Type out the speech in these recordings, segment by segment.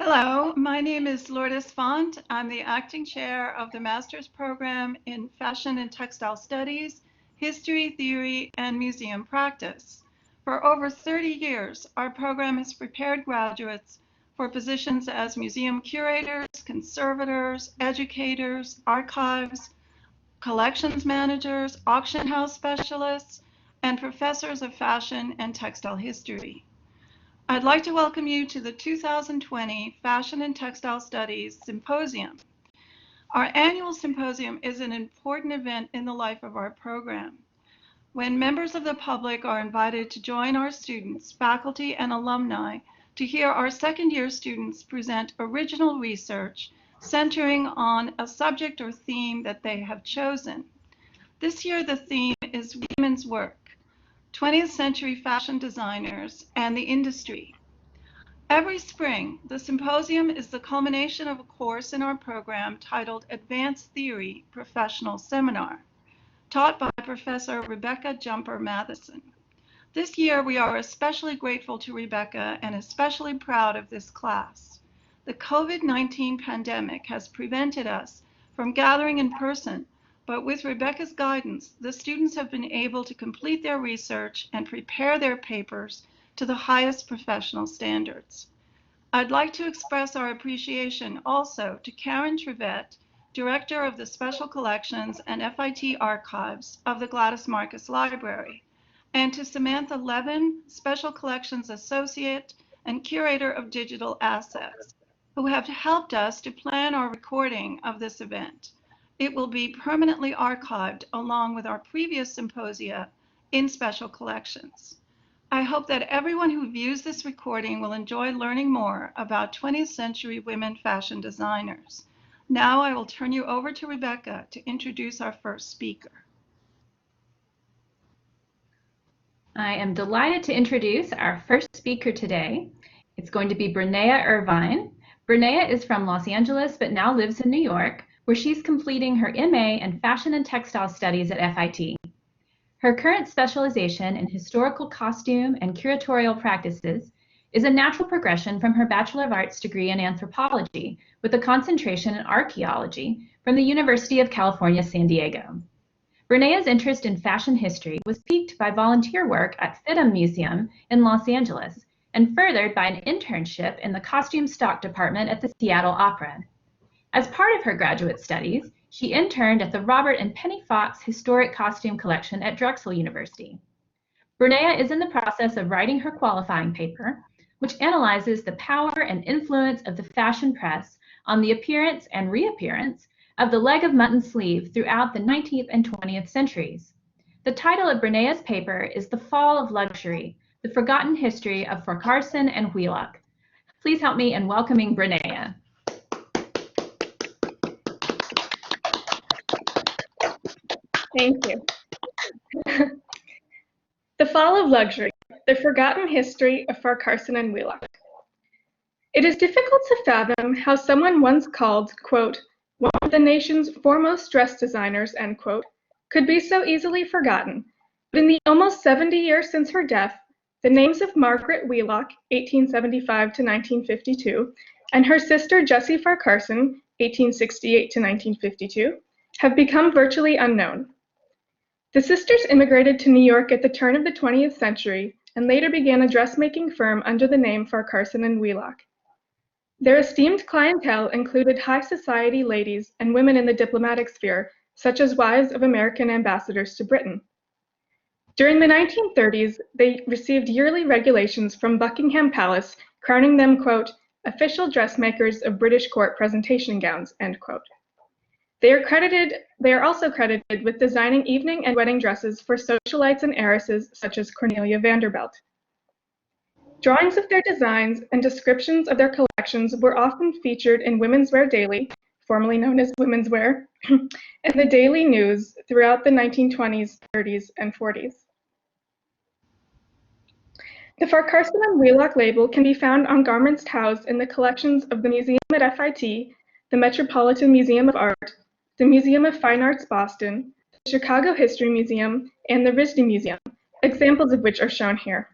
Hello, my name is Lourdes Font. I'm the acting chair of the master's program in Fashion and Textile Studies, History, Theory, and Museum Practice. For over 30 years, our program has prepared graduates for positions as museum curators, conservators, educators, archives, collections managers, auction house specialists, and professors of fashion and textile history. I'd like to welcome you to the 2020 Fashion and Textile Studies Symposium. Our annual symposium is an important event in the life of our program. When members of the public are invited to join our students, faculty, and alumni to hear our second-year students present original research centering on a subject or theme that they have chosen. This year, the theme is Women's Work, 20th Century Fashion Designers and the Industry. Every spring, the symposium is the culmination of a course in our program titled Advanced Theory Professional Seminar, taught by Professor Rebecca Jumper Matheson. This year, we are especially grateful to Rebecca and especially proud of this class. The COVID-19 pandemic has prevented us from gathering in person, but with Rebecca's guidance, the students have been able to complete their research and prepare their papers to the highest professional standards. I'd like to express our appreciation also to Karen Trivette, Director of the Special Collections and FIT Archives of the Gladys Marcus Library, and to Samantha Levin, Special Collections Associate and Curator of Digital Assets, who have helped us to plan our recording of this event. It will be permanently archived along with our previous symposia in Special Collections. I hope that everyone who views this recording will enjoy learning more about 20th century women fashion designers. Now I will turn you over to Rebecca to introduce our first speaker. I am delighted to introduce our first speaker today. It's going to be Brenea Irvine. Brenea is from Los Angeles, but now lives in New York, where she's completing her MA in Fashion and Textile Studies at FIT. Her current specialization in historical costume and curatorial practices is a natural progression from her Bachelor of Arts degree in anthropology with a concentration in archaeology from the University of California, San Diego. Brenea's interest in fashion history was piqued by volunteer work at FITM Museum in Los Angeles and furthered by an internship in the costume stock department at the Seattle Opera. As part of her graduate studies, she interned at the Robert and Penny Fox Historic Costume Collection at Drexel University. Brenea is in the process of writing her qualifying paper, which analyzes the power and influence of the fashion press on the appearance and reappearance of the leg of mutton sleeve throughout the 19th and 20th centuries. The title of Brenea's paper is The Fall of Luxury, the Forgotten History of Farquharson and Wheelock. Please help me in welcoming Brenea. Thank you. The Fall of Luxury, the Forgotten History of Farquharson and Wheelock. It is difficult to fathom how someone once called, quote, one of the nation's foremost dress designers, end quote, could be so easily forgotten. But in the almost 70 years since her death, the names of Margaret Wheelock, 1875 to 1952, and her sister Jessie Farquharson, 1868 to 1952, have become virtually unknown. The sisters immigrated to New York at the turn of the 20th century and later began a dressmaking firm under the name Farquharson and Wheelock. Their esteemed clientele included high society ladies and women in the diplomatic sphere, such as wives of American ambassadors to Britain. During the 1930s, they received yearly regulations from Buckingham Palace, crowning them, quote, official dressmakers of British court presentation gowns, end quote. They are also credited with designing evening and wedding dresses for socialites and heiresses such as Cornelia Vanderbilt. Drawings of their designs and descriptions of their collections were often featured in Women's Wear Daily, formerly known as Women's Wear, and the Daily News throughout the 1920s, 30s, and 40s. The Farquharson and Wheelock label can be found on garments housed in the collections of the Museum at FIT, the Metropolitan Museum of Art, the Museum of Fine Arts Boston, the Chicago History Museum, and the RISD Museum, examples of which are shown here.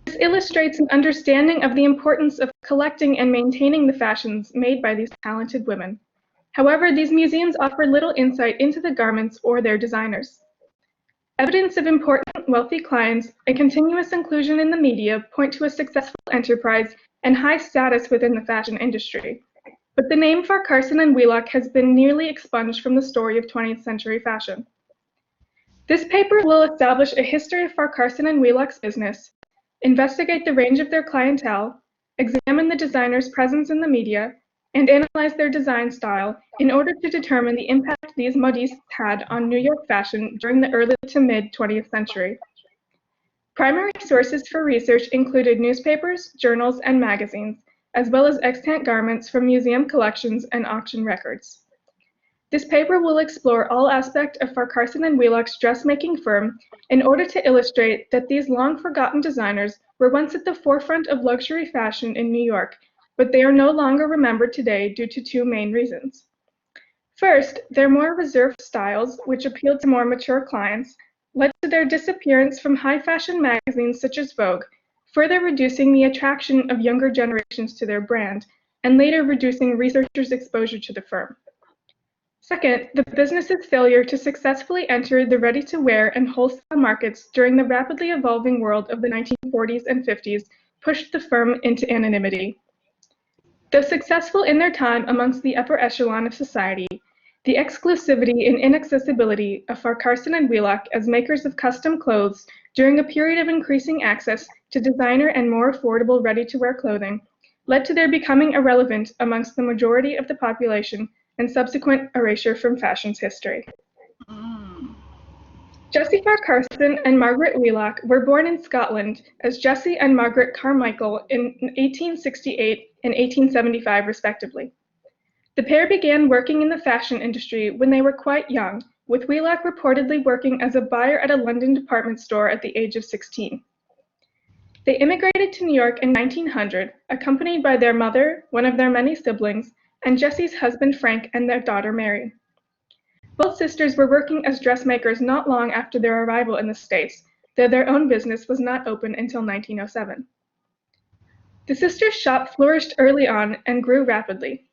This illustrates an understanding of the importance of collecting and maintaining the fashions made by these talented women. However, these museums offer little insight into the garments or their designers. Evidence of important wealthy clients and continuous inclusion in the media point to a successful enterprise and high status within the fashion industry. But the name Farquharson and Wheelock has been nearly expunged from the story of 20th century fashion. This paper will establish a history of Farquharson and Wheelock's business, investigate the range of their clientele, examine the designer's presence in the media, and analyze their design style in order to determine the impact these modistes had on New York fashion during the early to mid-20th century. Primary sources for research included newspapers, journals, and magazines, as well as extant garments from museum collections and auction records. This paper will explore all aspects of Farquharson and Wheelock's dressmaking firm in order to illustrate that these long-forgotten designers were once at the forefront of luxury fashion in New York, but they are no longer remembered today due to two main reasons. First, their more reserved styles, which appealed to more mature clients, led to their disappearance from high-fashion magazines such as Vogue, further reducing the attraction of younger generations to their brand, and later reducing researchers' exposure to the firm. Second, the business's failure to successfully enter the ready-to-wear and wholesale markets during the rapidly evolving world of the 1940s and 50s pushed the firm into anonymity. Though successful in their time amongst the upper echelon of society, the exclusivity and inaccessibility of Farquharson and Wheelock as makers of custom clothes during a period of increasing access to designer and more affordable ready-to-wear clothing led to their becoming irrelevant amongst the majority of the population and subsequent erasure from fashion's history. Jessie Farquharson and Margaret Wheelock were born in Scotland as Jessie and Margaret Carmichael in 1868 and 1875 respectively. The pair began working in the fashion industry when they were quite young, with Wheelock reportedly working as a buyer at a London department store at the age of 16. They immigrated to New York in 1900, accompanied by their mother, one of their many siblings, and Jessie's husband Frank and their daughter Mary. Both sisters were working as dressmakers not long after their arrival in the States, though their own business was not open until 1907. The sisters' shop flourished early on and grew rapidly.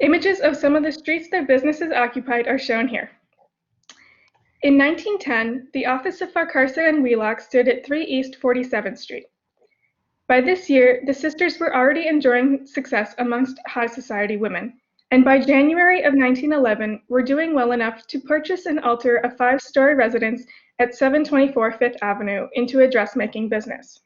Images of some of the streets their businesses occupied are shown here. In 1910, the office of Farquharson and Wheelock stood at 3 East 47th Street. By this year, the sisters were already enjoying success amongst high society women, and by January of 1911 were doing well enough to purchase and alter a 5-story residence at 724 Fifth Avenue into a dressmaking business.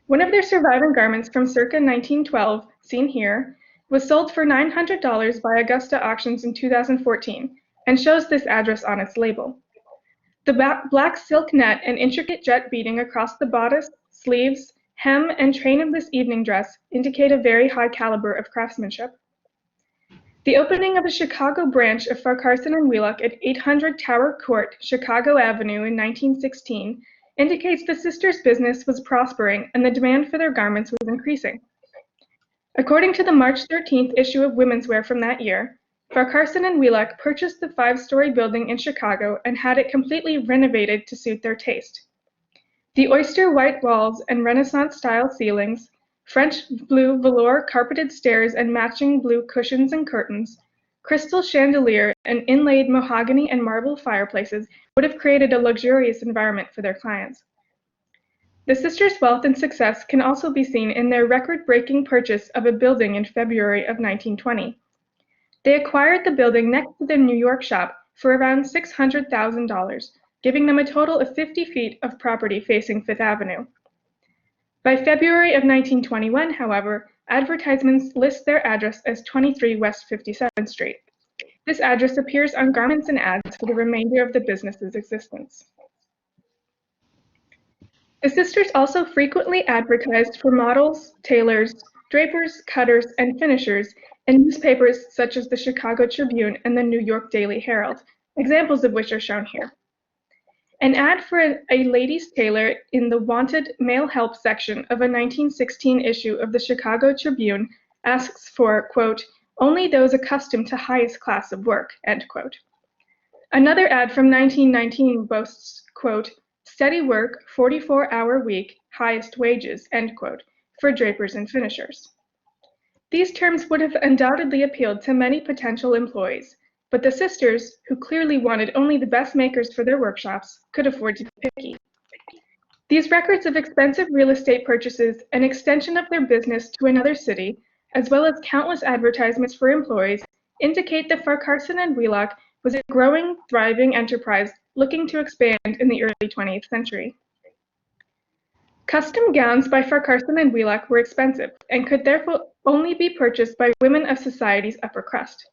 One of their surviving garments from circa 1912, seen here, was sold for $900 by Augusta Auctions in 2014 and shows this address on its label. The black silk net and intricate jet beading across the bodice, sleeves, hem, and train of this evening dress indicate a very high caliber of craftsmanship. The opening of a Chicago branch of Farquharson and Wheelock at 800 Tower Court, Chicago Avenue in 1916 indicates the sisters' business was prospering and the demand for their garments was increasing. According to the March 13th issue of Women's Wear from that year, Farquharson and Wheelock purchased the 5-story building in Chicago and had it completely renovated to suit their taste. The oyster white walls and Renaissance-style ceilings, French blue velour carpeted stairs and matching blue cushions and curtains, crystal chandelier, and inlaid mahogany and marble fireplaces would have created a luxurious environment for their clients. The sisters' wealth and success can also be seen in their record-breaking purchase of a building in February of 1920. They acquired the building next to their New York shop for around $600,000, giving them a total of 50 feet of property facing Fifth Avenue. By February of 1921, however, advertisements list their address as 23 West 57th Street. This address appears on garments and ads for the remainder of the business's existence. The sisters also frequently advertised for models, tailors, drapers, cutters, and finishers in newspapers such as the Chicago Tribune and the New York Daily Herald, examples of which are shown here. An ad for a ladies' tailor in the Wanted Male Help section of a 1916 issue of the Chicago Tribune asks for, quote, only those accustomed to highest class of work, end quote. Another ad from 1919 boasts, quote, steady work, 44-hour week, highest wages, end quote, for drapers and finishers. These terms would have undoubtedly appealed to many potential employees, but the sisters, who clearly wanted only the best makers for their workshops, could afford to be picky. These records of expensive real estate purchases and extension of their business to another city, as well as countless advertisements for employees, indicate that Farquharson and Wheelock was a growing, thriving enterprise looking to expand in the early 20th century. Custom gowns by Farquharson and Wheelock were expensive and could therefore only be purchased by women of society's upper crust.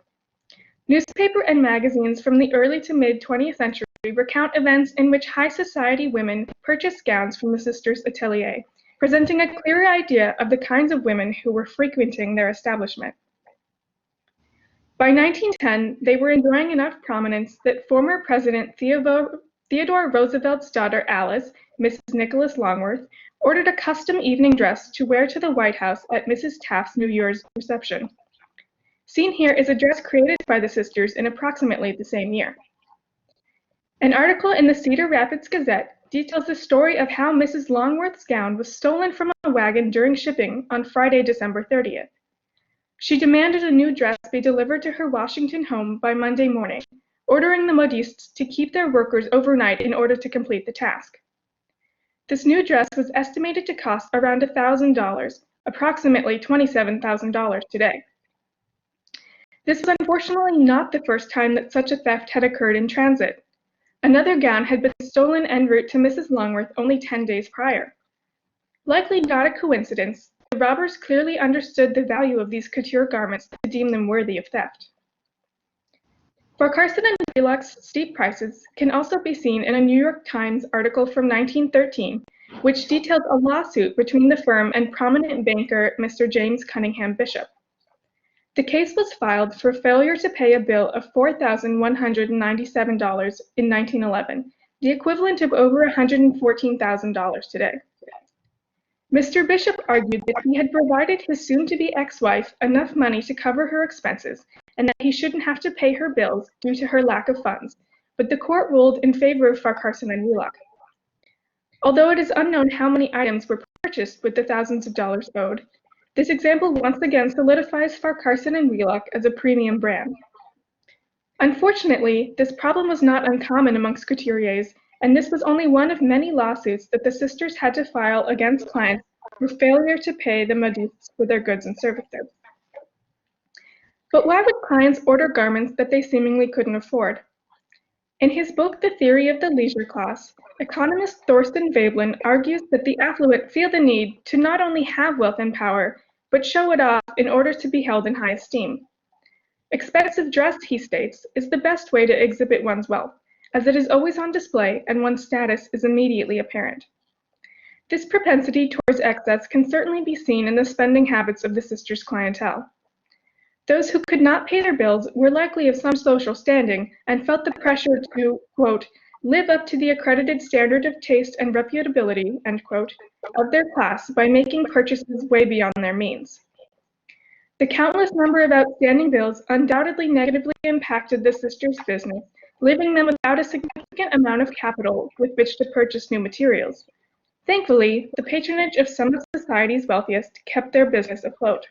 Newspaper and magazines from the early to mid-20th century recount events in which high society women purchased gowns from the sisters' atelier, presenting a clearer idea of the kinds of women who were frequenting their establishment. By 1910, they were enjoying enough prominence that former President Theodore Roosevelt's daughter Alice, Mrs. Nicholas Longworth, ordered a custom evening dress to wear to the White House at Mrs. Taft's New Year's reception. Seen here is a dress created by the sisters in approximately the same year. An article in the Cedar Rapids Gazette details the story of how Mrs. Longworth's gown was stolen from a wagon during shipping on Friday, December 30th. She demanded a new dress be delivered to her Washington home by Monday morning, ordering the modistes to keep their workers overnight in order to complete the task. This new dress was estimated to cost around $1,000, approximately $27,000 today. This was unfortunately not the first time that such a theft had occurred in transit. Another gown had been stolen en route to Mrs. Longworth only 10 days prior. Likely not a coincidence, the robbers clearly understood the value of these couture garments to deem them worthy of theft. Farquharson and Wheelock's steep prices can also be seen in a New York Times article from 1913, which detailed a lawsuit between the firm and prominent banker Mr. James Cunningham Bishop. The case was filed for failure to pay a bill of $4,197 in 1911, the equivalent of over $114,000 today. Mr. Bishop argued that he had provided his soon-to-be ex-wife enough money to cover her expenses and that he shouldn't have to pay her bills due to her lack of funds, but the court ruled in favor of Farquharson and Wheelock. Although it is unknown how many items were purchased with the thousands of dollars owed, this example once again solidifies Farquharson and Wheelock as a premium brand. Unfortunately, this problem was not uncommon amongst couturiers, and this was only one of many lawsuits that the sisters had to file against clients for failure to pay the modistes for their goods and services. But why would clients order garments that they seemingly couldn't afford? In his book, The Theory of the Leisure Class, economist Thorsten Veblen argues that the affluent feel the need to not only have wealth and power, but show it off in order to be held in high esteem. Expensive dress, he states, is the best way to exhibit one's wealth, as it is always on display and one's status is immediately apparent. This propensity towards excess can certainly be seen in the spending habits of the sisters' clientele. Those who could not pay their bills were likely of some social standing and felt the pressure to, quote, live up to the accredited standard of taste and reputability, end quote, of their class by making purchases way beyond their means. The countless number of outstanding bills undoubtedly negatively impacted the sisters' business, leaving them without a significant amount of capital with which to purchase new materials. Thankfully, the patronage of some of society's wealthiest kept their business afloat.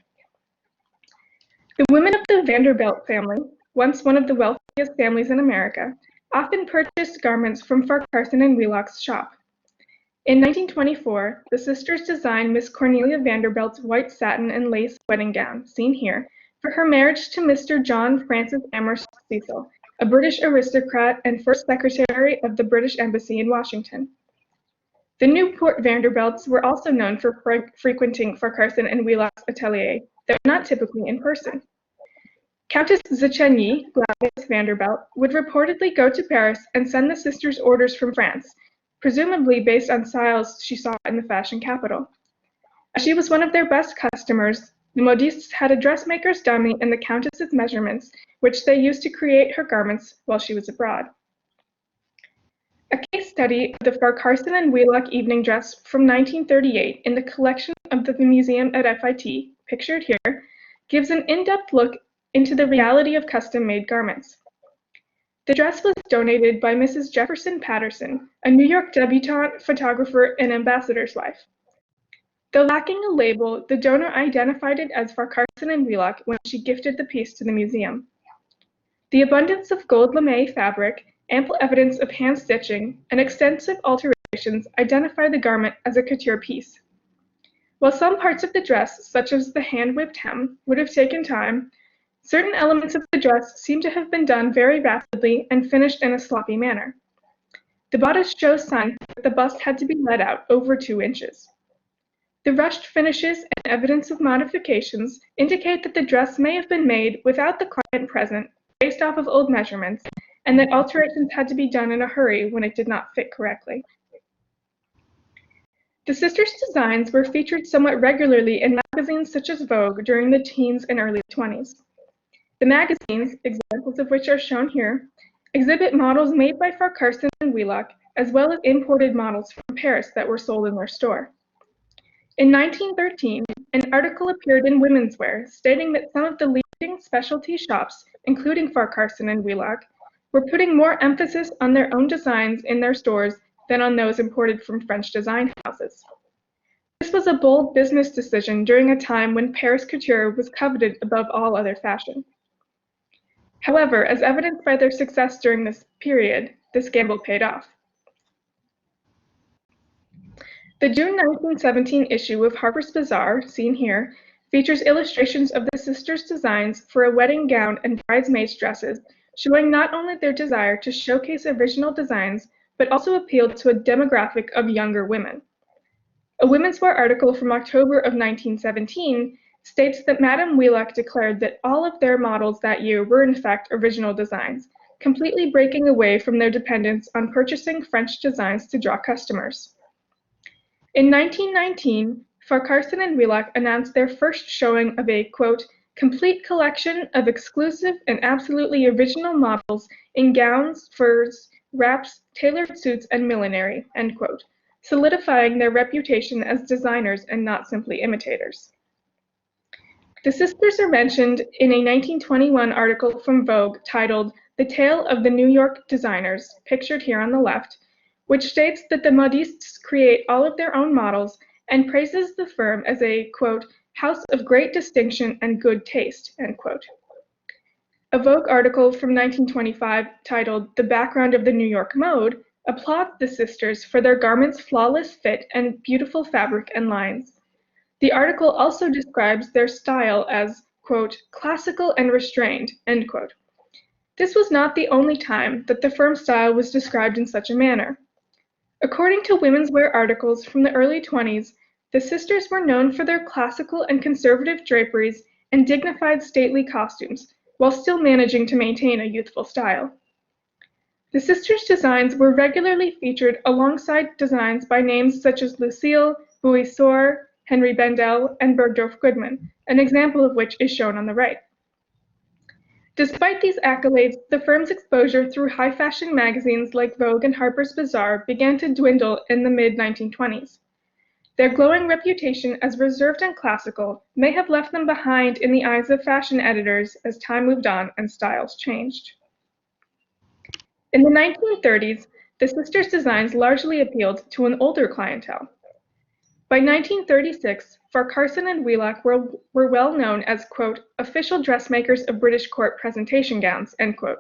The women of the Vanderbilt family, once one of the wealthiest families in America, often purchased garments from Farquharson and Wheelock's shop. In 1924, the sisters designed Miss Cornelia Vanderbilt's white satin and lace wedding gown, seen here, for her marriage to Mr. John Francis Amherst Cecil, a British aristocrat and first secretary of the British Embassy in Washington. The Newport Vanderbilts were also known for frequenting Farquharson and Wheelock's atelier, though not typically in person. Countess Zechagny, Gladys Vanderbilt, would reportedly go to Paris and send the sisters orders from France, presumably based on styles she saw in the fashion capital. As she was one of their best customers, the modistes had a dressmaker's dummy in the Countess's measurements, which they used to create her garments while she was abroad. A case study of the Farquharson and Wheelock evening dress from 1938 in the collection of the museum at FIT, pictured here, gives an in-depth look into the reality of custom-made garments. The dress was donated by Mrs. Jefferson Patterson, a New York debutante photographer and ambassador's wife. Though lacking a label, the donor identified it as Farquharson and Wheelock when she gifted the piece to the museum. The abundance of gold lame fabric, ample evidence of hand stitching, and extensive alterations identify the garment as a couture piece. While some parts of the dress, such as the hand-whipped hem, would have taken time, certain elements of the dress seem to have been done very rapidly and finished in a sloppy manner. The bodice shows signs that the bust had to be let out over 2 inches. The rushed finishes and evidence of modifications indicate that the dress may have been made without the client present, based off of old measurements, and that alterations had to be done in a hurry when it did not fit correctly. The sisters' designs were featured somewhat regularly in magazines such as Vogue during the teens and early 20s. The magazines, examples of which are shown here, exhibit models made by Farquharson and Wheelock, as well as imported models from Paris that were sold in their store. In 1913, an article appeared in Women's Wear stating that some of the leading specialty shops, including Farquharson and Wheelock, were putting more emphasis on their own designs in their stores than on those imported from French design houses. This was a bold business decision during a time when Paris couture was coveted above all other fashion. However, as evidenced by their success during this period, this gamble paid off. The June 1917 issue of Harper's Bazaar, seen here, features illustrations of the sisters' designs for a wedding gown and bridesmaids' dresses, showing not only their desire to showcase original designs, but also appealed to a demographic of younger women. A Women's Wear article from October of 1917 states that Madame Wheelock declared that all of their models that year were in fact original designs, completely breaking away from their dependence on purchasing French designs to draw customers. In 1919, Farquharson and Wheelock announced their first showing of a, quote, complete collection of exclusive and absolutely original models in gowns, furs, wraps, tailored suits, and millinery, end quote, solidifying their reputation as designers and not simply imitators. The sisters are mentioned in a 1921 article from Vogue titled The Tale of the New York Designers, pictured here on the left, which states that the modistes create all of their own models and praises the firm as a, quote, house of great distinction and good taste, end quote. A Vogue article from 1925 titled The Background of the New York Mode applauds the sisters for their garments' flawless fit and beautiful fabric and lines. The article also describes their style as, quote, classical and restrained, end quote. This was not the only time that the firm's style was described in such a manner. According to Women's Wear articles from the early 20s, the sisters were known for their classical and conservative draperies and dignified stately costumes, while still managing to maintain a youthful style. The sisters' designs were regularly featured alongside designs by names such as Lucille, Bouissor, Henry Bendel, and Bergdorf Goodman, an example of which is shown on the right. Despite these accolades, the firm's exposure through high-fashion magazines like Vogue and Harper's Bazaar began to dwindle in the mid-1920s. Their glowing reputation as reserved and classical may have left them behind in the eyes of fashion editors as time moved on and styles changed. In the 1930s, the sisters' designs largely appealed to an older clientele. By 1936, Farquharson and Wheelock were well known as, quote, official dressmakers of British court presentation gowns, end quote,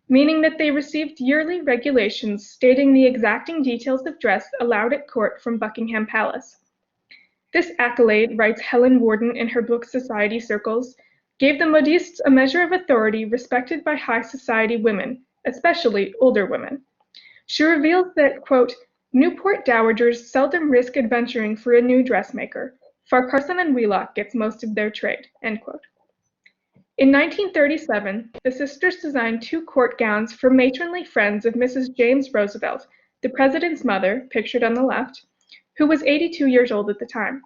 meaning that they received yearly regulations stating the exacting details of dress allowed at court from Buckingham Palace. This accolade, writes Helen Warden in her book Society Circles, gave the modistes a measure of authority respected by high society women, especially older women. She reveals that, quote, Newport dowagers seldom risk adventuring for a new dressmaker. Farquharson and Wheelock gets most of their trade, end quote. In 1937, the sisters designed 2 court gowns for matronly friends of Mrs. James Roosevelt, the president's mother, pictured on the left, who was 82 years old at the time.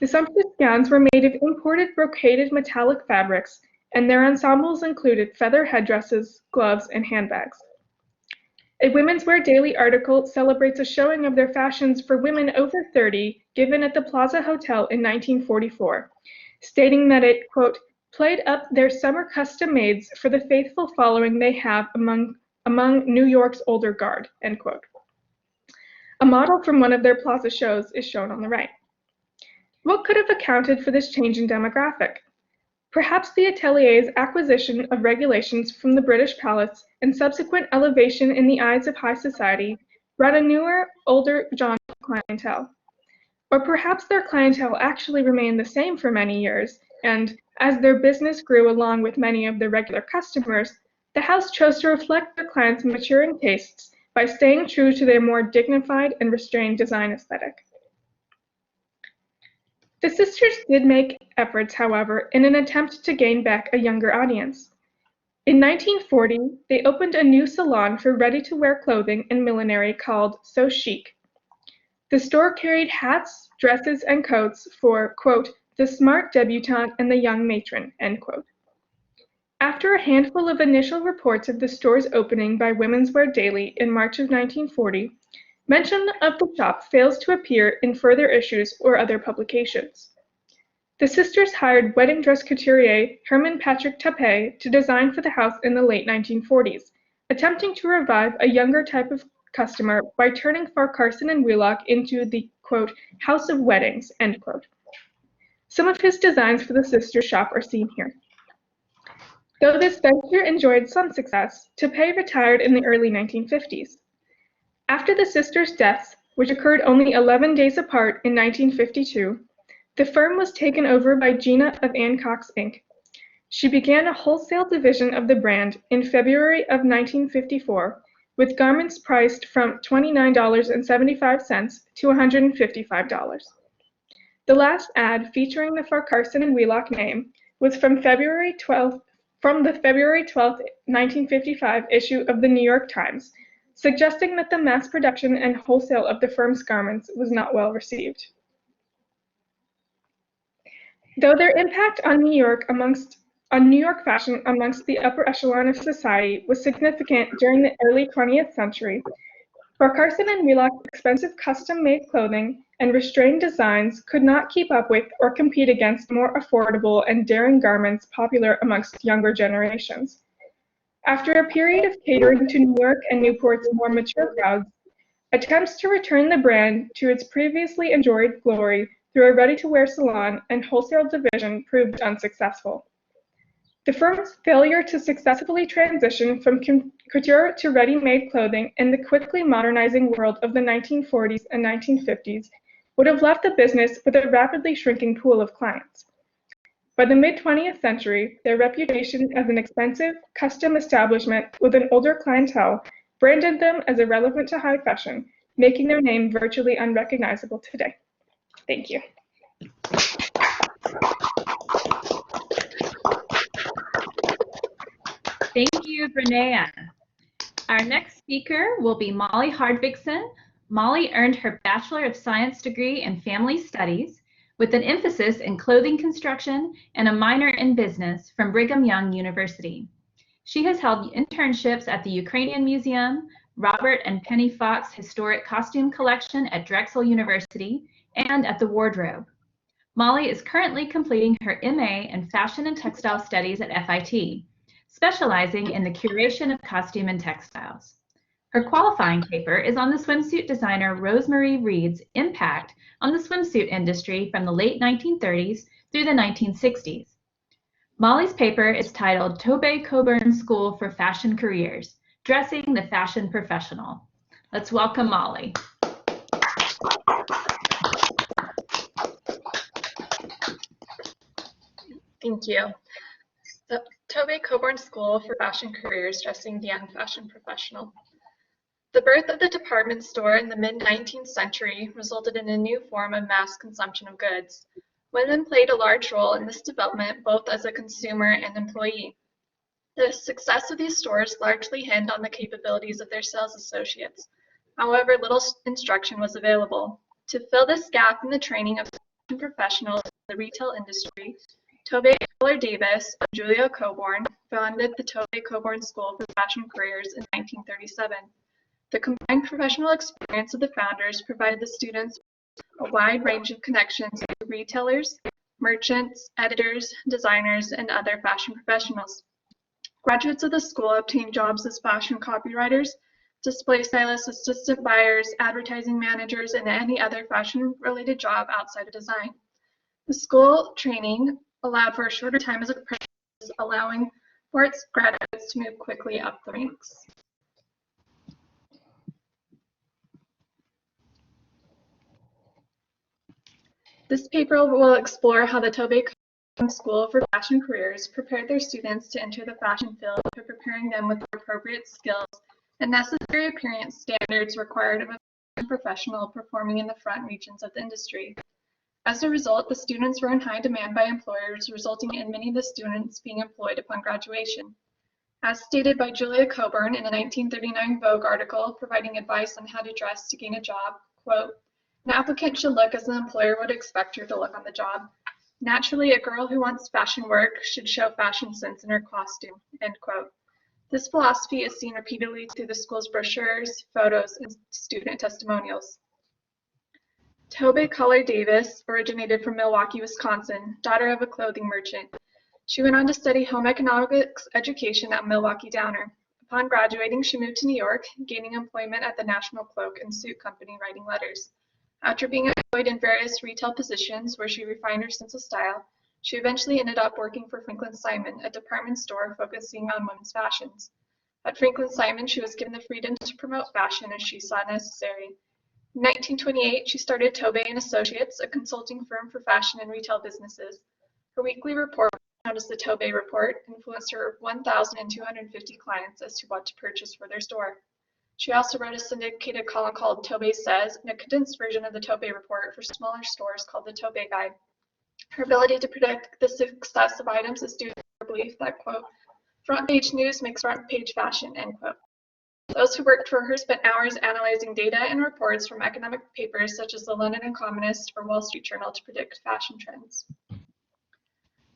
The sumptuous gowns were made of imported brocaded metallic fabrics, and their ensembles included feather headdresses, gloves, and handbags. A Women's Wear Daily article celebrates a showing of their fashions for women over 30 given at the Plaza Hotel in 1944, stating that it, quote, played up their summer custom mades for the faithful following they have among New York's older guard, end quote. A model from one of their plaza shows is shown on the right. What could have accounted for this change in demographic? Perhaps the atelier's acquisition of regulations from the British palace and subsequent elevation in the eyes of high society brought a newer, older genre clientele. Or perhaps their clientele actually remained the same for many years, and as their business grew along with many of their regular customers, the house chose to reflect their clients' maturing tastes by staying true to their more dignified and restrained design aesthetic. The sisters did make efforts, however, in an attempt to gain back a younger audience. In 1940, they opened a new salon for ready-to-wear clothing and millinery called So Chic. The store carried hats, dresses, and coats for, quote, the smart debutante and the young matron, end quote. After a handful of initial reports of the store's opening by Women's Wear Daily in March of 1940, mention of the shop fails to appear in further issues or other publications. The sisters hired wedding dress couturier Herman Patrick Tappé to design for the house in the late 1940s, attempting to revive a younger type of customer by turning Farquharson and Wheelock into the, quote, house of weddings, end quote. Some of his designs for the sisters' shop are seen here. Though this venture enjoyed some success, Tappé retired in the early 1950s. After the sisters' deaths, which occurred only 11 days apart in 1952, the firm was taken over by Gina of Ancox Inc. She began a wholesale division of the brand in February of 1954, with garments priced from $29.75 to $155. The last ad featuring the Farquharson and Wheelock name was from the February 12, 1955 issue of the New York Times, suggesting that the mass production and wholesale of the firm's garments was not well received. Though their impact on New York fashion amongst the upper echelon of society was significant during the early 20th century, Farquharson and Wheelock's expensive custom-made clothing and restrained designs could not keep up with or compete against more affordable and daring garments popular amongst younger generations. After a period of catering to New York and Newport's more mature crowds, attempts to return the brand to its previously enjoyed glory through a ready-to-wear salon and wholesale division proved unsuccessful. The firm's failure to successfully transition from couture to ready-made clothing in the quickly modernizing world of the 1940s and 1950s would have left the business with a rapidly shrinking pool of clients. By the mid-20th century, their reputation as an expensive, custom establishment with an older clientele branded them as irrelevant to high fashion, making their name virtually unrecognizable today. Thank you. Thank you, Brunea. Our next speaker will be Molly Hardvigsen. Molly earned her Bachelor of Science degree in Family Studies with an emphasis in clothing construction and a minor in business from Brigham Young University. She has held internships at the Ukrainian Museum, Robert and Penny Fox Historic Costume Collection at Drexel University, and at the Wardrobe. Molly is currently completing her MA in Fashion and Textile Studies at FIT, specializing in the curation of costume and textiles. Her qualifying paper is on the swimsuit designer Rosemarie Reed's impact on the swimsuit industry from the late 1930s through the 1960s. Molly's paper is titled Tobey Coburn School for Fashion Careers, Dressing the Fashion Professional. Let's welcome Molly. Thank you. The Tobey Coburn School for Fashion Careers, Dressing the Young Fashion Professional. The birth of the department store in the mid-19th century resulted in a new form of mass consumption of goods. Women played a large role in this development, both as a consumer and employee. The success of these stores largely hinged on the capabilities of their sales associates. However, little instruction was available. To fill this gap in the training of fashion professionals in the retail industry, Tobey Keller Davis and Julia Coburn founded the Tobey Coburn School for Fashion Careers in 1937. The combined professional experience of the founders provided the students a wide range of connections to retailers, merchants, editors, designers, and other fashion professionals. Graduates of the school obtain jobs as fashion copywriters, display stylists, assistant buyers, advertising managers, and any other fashion-related job outside of design. The school training allowed for a shorter time as apprentices, allowing for its graduates to move quickly up the ranks. This paper will explore how the Tobey School for Fashion Careers prepared their students to enter the fashion field by preparing them with the appropriate skills and necessary appearance standards required of a fashion professional performing in the front regions of the industry. As a result, the students were in high demand by employers, resulting in many of the students being employed upon graduation. As stated by Julia Coburn in a 1939 Vogue article providing advice on how to dress to gain a job, quote, "An applicant should look as an employer would expect her to look on the job. Naturally, a girl who wants fashion work should show fashion sense in her costume," end quote. This philosophy is seen repeatedly through the school's brochures, photos, and student testimonials. Tobey Collar Davis originated from Milwaukee, Wisconsin, daughter of a clothing merchant. She went on to study home economics education at Milwaukee Downer. Upon graduating, she moved to New York, gaining employment at the National Cloak and Suit Company writing letters. After being employed in various retail positions where she refined her sense of style, she eventually ended up working for Franklin Simon, a department store focusing on women's fashions. At Franklin Simon, she was given the freedom to promote fashion as she saw necessary. In 1928, she started Tobey & Associates, a consulting firm for fashion and retail businesses. Her weekly report, known as the Tobey Report, influenced her 1,250 clients as to what to purchase for their store. She also wrote a syndicated column called Tobey Says, and a condensed version of the Tobey Report for smaller stores called the Tobey Guide. Her ability to predict the success of items is due to her belief that, quote, "front page news makes front page fashion," end quote. Those who worked for her spent hours analyzing data and reports from economic papers such as the London Economist or Wall Street Journal to predict fashion trends.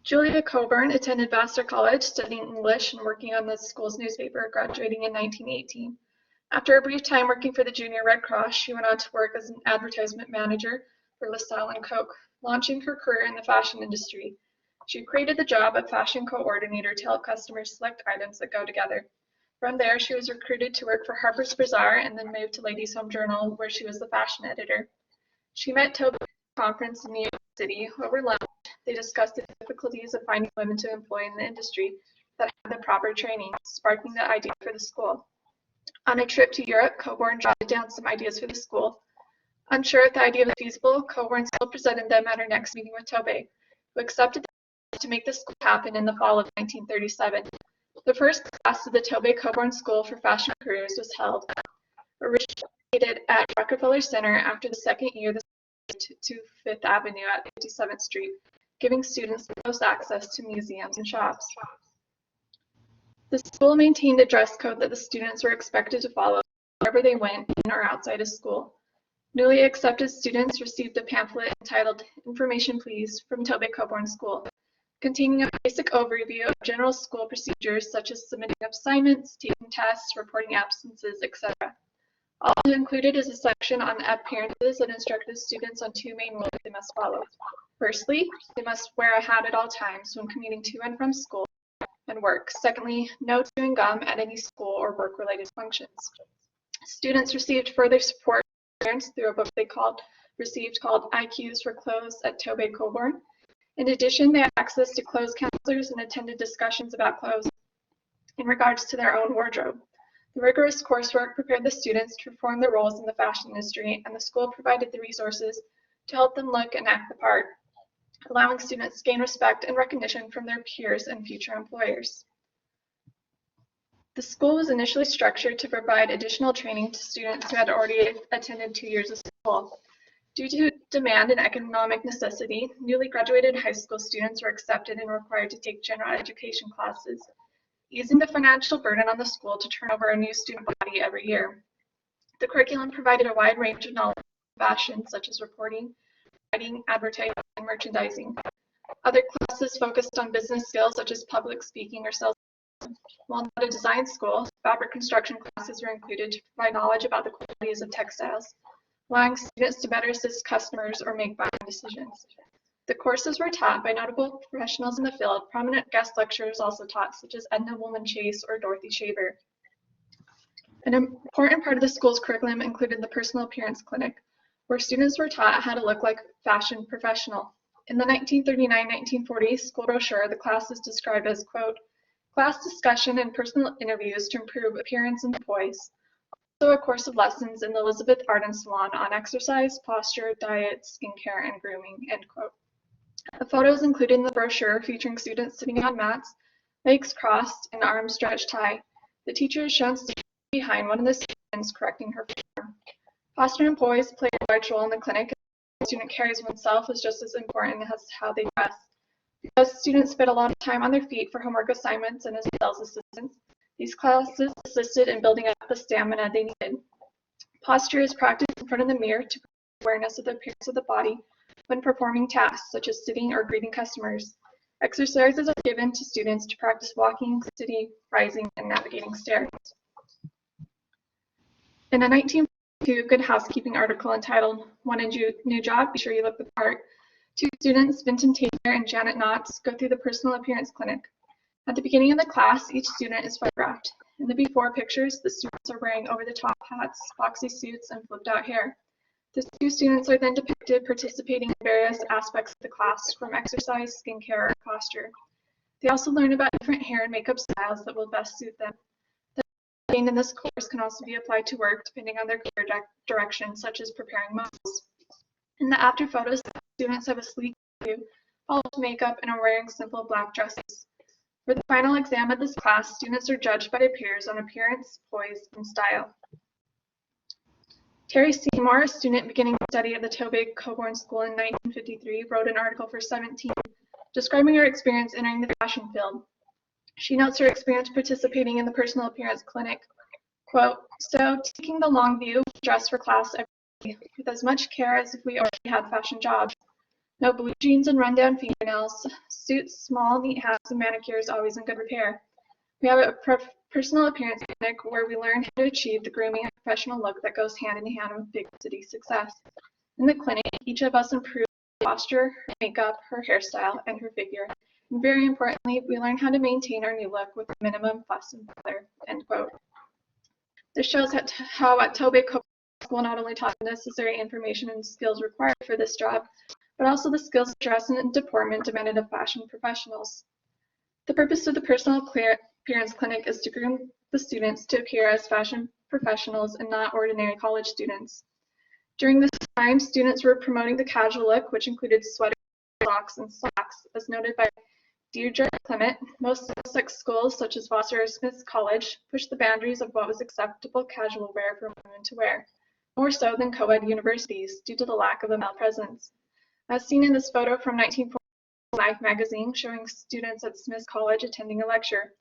Julia Coburn attended Vassar College, studying English and working on the school's newspaper, graduating in 1918. After a brief time working for the Junior Red Cross, she went on to work as an advertisement manager for LaSalle and Coke, launching her career in the fashion industry. She created the job of fashion coordinator to help customers select items that go together. From there, she was recruited to work for Harper's Bazaar and then moved to Ladies' Home Journal, where she was the fashion editor. She met Tobey at a conference in New York City. Over lunch, they discussed the difficulties of finding women to employ in the industry that had the proper training, sparking the idea for the school. On a trip to Europe, Coburn jotted down some ideas for the school. Unsure if the idea was feasible, Coburn still presented them at her next meeting with Tobey, who accepted to make the school happen in the fall of 1937. The first class of the Tobey Coburn School for Fashion Careers was held, originated at Rockefeller Center. After the second year, the school moved to Fifth Avenue at 57th Street, giving students close access to museums and shops. The school maintained a dress code that the students were expected to follow wherever they went in or outside of school. Newly accepted students received a pamphlet entitled "Information Please" from Tobey Coburn School, containing a basic overview of general school procedures such as submitting assignments, taking tests, reporting absences, etc. Also included is a section on appearances that instructed students on two main rules they must follow. Firstly, they must wear a hat at all times when commuting to and from school and work. Secondly, no chewing gum at any school or work-related functions. Students received further support through a book they received called IQs for Clothes at Tobey Coburn. In addition, they had access to clothes counselors and attended discussions about clothes in regards to their own wardrobe. The rigorous coursework prepared the students to perform their roles in the fashion industry, and the school provided the resources to help them look and act the part, allowing students to gain respect and recognition from their peers and future employers. The school was initially structured to provide additional training to students who had already attended 2 years of school. Due to demand and economic necessity, newly graduated high school students were accepted and required to take general education classes, easing the financial burden on the school to turn over a new student body every year. The curriculum provided a wide range of knowledge in fashion, such as reporting, writing, advertising, and merchandising. Other classes focused on business skills, such as public speaking or sales. While not a design school, fabric construction classes were included to provide knowledge about the qualities of textiles, allowing students to better assist customers or make buying decisions. The courses were taught by notable professionals in the field. Prominent guest lecturers also taught, such as Edna Woolman Chase or Dorothy Shaver. An important part of the school's curriculum included the personal appearance clinic, where students were taught how to look like a fashion professional. In the 1939-1940 school brochure, the class is described as, quote, class discussion and personal interviews to improve appearance and poise. Also a course of lessons in the Elizabeth Arden Salon on exercise, posture, diet, skincare, and grooming, end quote. The photos included in the brochure featuring students sitting on mats, legs crossed, and arms stretched high. The teacher is shown standing behind one of the students correcting her form. Posture and poise play a large role in the clinic. The student carries oneself is just as important as how they dress. Because students spend a lot of time on their feet for homework assignments and as sales assistants, these classes assisted in building up the stamina they needed. Posture is practiced in front of the mirror to promote awareness of the appearance of the body when performing tasks such as sitting or greeting customers. Exercises are given to students to practice walking, sitting, rising, and navigating stairs. In a 1942 Good Housekeeping article entitled Want a New Job? Be Sure You Look the Part, two students, Vinton Taylor and Janet Knotts, go through the personal appearance clinic. At the beginning of the class, each student is photographed. In the before pictures, the students are wearing over-the-top hats, boxy suits, and flipped-out hair. The two students are then depicted participating in various aspects of the class, from exercise, skincare, or posture. They also learn about different hair and makeup styles that will best suit them. The knowledge gained in this course can also be applied to work depending on their career direction, such as preparing models. In the after photos, the students have a sleek view, followed with makeup, and are wearing simple black dresses. For the final exam of this class, students are judged by their peers on appearance, poise, and style. Terry Seymour, a student beginning study at the Tobey Coburn School in 1953, wrote an article for 17, describing her experience entering the fashion field. She notes her experience participating in the personal appearance clinic. Quote, so taking the long view, we dress for class every day with as much care as if we already had fashion jobs. No blue jeans and rundown fingernails, suits, small, neat hats, and manicures always in good repair. We have a personal appearance clinic where we learn how to achieve the grooming and professional look that goes hand in hand with big city success. In the clinic, each of us improves her posture, her makeup, her hairstyle, and her figure. And very importantly, we learn how to maintain our new look with minimum fuss and bother, end quote. This shows how at Tobey Coburn School not only taught the necessary information and skills required for this job, but also the skills of dress and deportment demanded of fashion professionals. The purpose of the personal appearance clinic is to groom the students to appear as fashion professionals and not ordinary college students. During this time, students were promoting the casual look, which included sweaters, socks, and slacks. As noted by Deirdre Clement, most Sussex schools, such as Vassar or Smith's College, pushed the boundaries of what was acceptable casual wear for women to wear, more so than co-ed universities, due to the lack of a male presence. As seen in this photo from 1940 Life magazine showing students at Smith's College attending a lecture.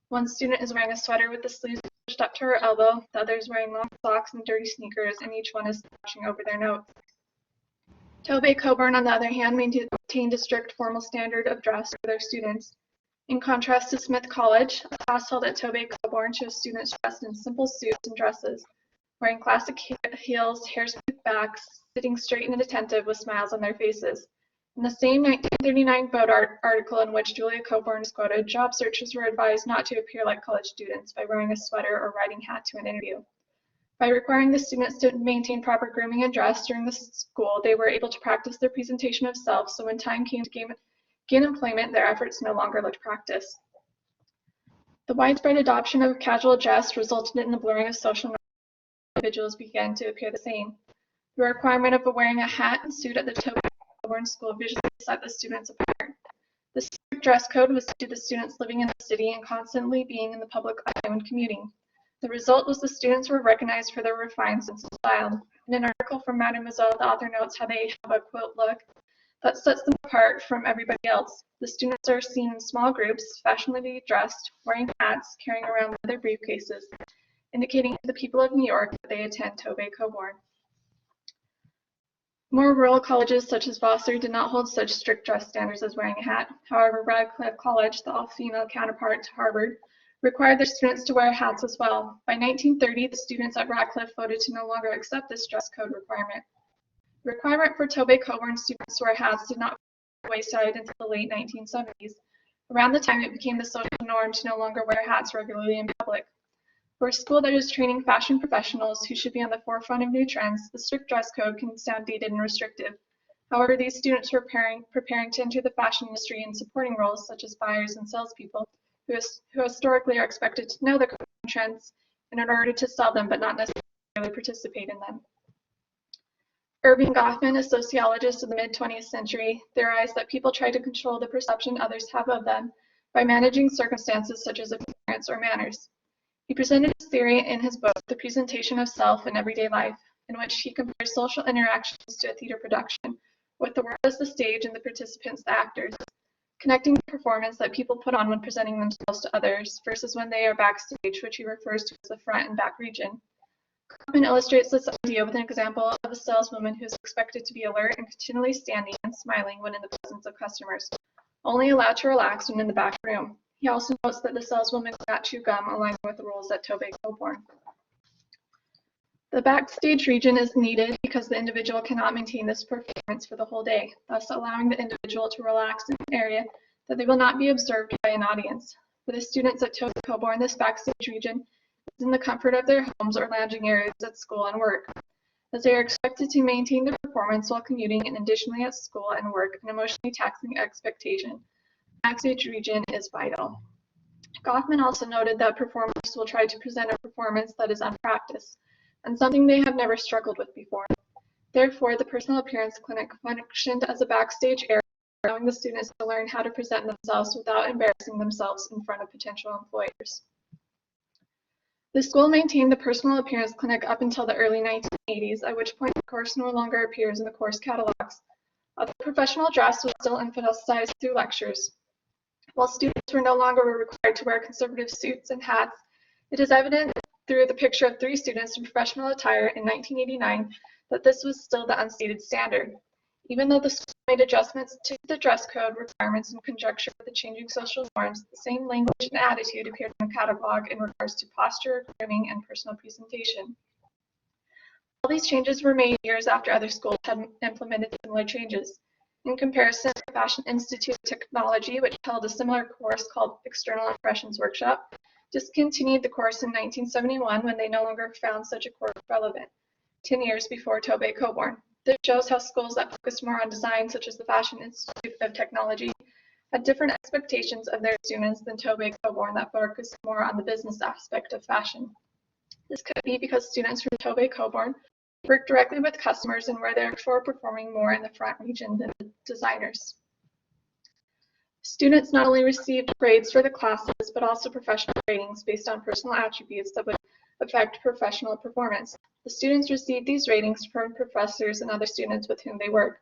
One student is wearing a sweater with the sleeves pushed up to her elbow, the other is wearing long socks and dirty sneakers, and each one is slouching over their notes. Tobey Coburn, on the other hand, maintained a strict formal standard of dress for their students. In contrast to Smith College, a class held at Tobey Coburn shows students dressed in simple suits and dresses, wearing classic heels, hair smoothed backs, sitting straight and attentive with smiles on their faces. In the same 1939 Vogue article in which Julia Coburn is quoted, job searchers were advised not to appear like college students by wearing a sweater or riding hat to an interview. By requiring the students to maintain proper grooming and dress during the school, they were able to practice their presentation of self, so when time came to gain employment, their efforts no longer looked practiced. The widespread adoption of casual dress resulted in the blurring of social norms. Individuals began to appear the same. The requirement of wearing a hat and suit at the Tobey Coburn School visually set the students apart. The strict dress code was due to the students living in the city and constantly being in the public eye when commuting. The result was the students were recognized for their refined sense of style. In an article from Mademoiselle, the author notes how they have a quote look that sets them apart from everybody else. The students are seen in small groups, fashionably dressed, wearing hats, carrying around leather briefcases, indicating to the people of New York that they attend Tobey Coburn. More rural colleges such as Vassar did not hold such strict dress standards as wearing a hat. However, Radcliffe College, the all-female counterpart to Harvard, required their students to wear hats as well. By 1930, the students at Radcliffe voted to no longer accept this dress code requirement. The requirement for Tobey Coburn students to wear hats did not the wayside until the late 1970s. Around the time it became the social norm to no longer wear hats regularly in public. For a school that is training fashion professionals who should be on the forefront of new trends, the strict dress code can sound dated and restrictive. However, these students were preparing to enter the fashion industry in supporting roles such as buyers and salespeople, who historically are expected to know the current trends in order to sell them but not necessarily participate in them. Irving Goffman, a sociologist of the mid-20th century, theorized that people try to control the perception others have of them by managing circumstances such as appearance or manners. He presented his theory in his book, The Presentation of Self in Everyday Life, in which he compares social interactions to a theater production, with the world as the stage and the participants the actors, connecting the performance that people put on when presenting themselves to others versus when they are backstage, which he refers to as the front and back region. Kaufman illustrates this idea with an example of a saleswoman who is expected to be alert and continually standing and smiling when in the presence of customers, only allowed to relax when in the back room. He also notes that the saleswoman cannot chew gum, aligning with the rules at Tobey Coburn. The backstage region is needed because the individual cannot maintain this performance for the whole day, thus allowing the individual to relax in an area that they will not be observed by an audience. For the students at Tobey Coburn, this backstage region is in the comfort of their homes or lounging areas at school and work, as they are expected to maintain their performance while commuting and additionally at school and work, an emotionally taxing expectation. The backstage region is vital. Goffman also noted that performers will try to present a performance that is unpracticed, and something they have never struggled with before. Therefore, the personal appearance clinic functioned as a backstage area, allowing the students to learn how to present themselves without embarrassing themselves in front of potential employers. The school maintained the personal appearance clinic up until the early 1980s, at which point the course no longer appears in the course catalogs. Although professional dress was still emphasized through lectures, while students were no longer required to wear conservative suits and hats, it is evident through the picture of 3 students in professional attire in 1989 that this was still the unstated standard. Even though the school made adjustments to the dress code requirements in conjunction with the changing social norms, the same language and attitude appeared in the catalog in regards to posture, grooming, and personal presentation. All these changes were made years after other schools had implemented similar changes. In comparison, the Fashion Institute of Technology, which held a similar course called External Impressions Workshop, discontinued the course in 1971 when they no longer found such a course relevant, 10 years before Tobey Coburn. This shows how schools that focused more on design, such as the Fashion Institute of Technology, had different expectations of their students than Tobey Coburn that focused more on the business aspect of fashion. This could be because students from Tobey Coburn work directly with customers and were therefore performing more in the front region than the designers. Students not only received grades for the classes, but also professional ratings based on personal attributes that would affect professional performance. The students received these ratings from professors and other students with whom they work.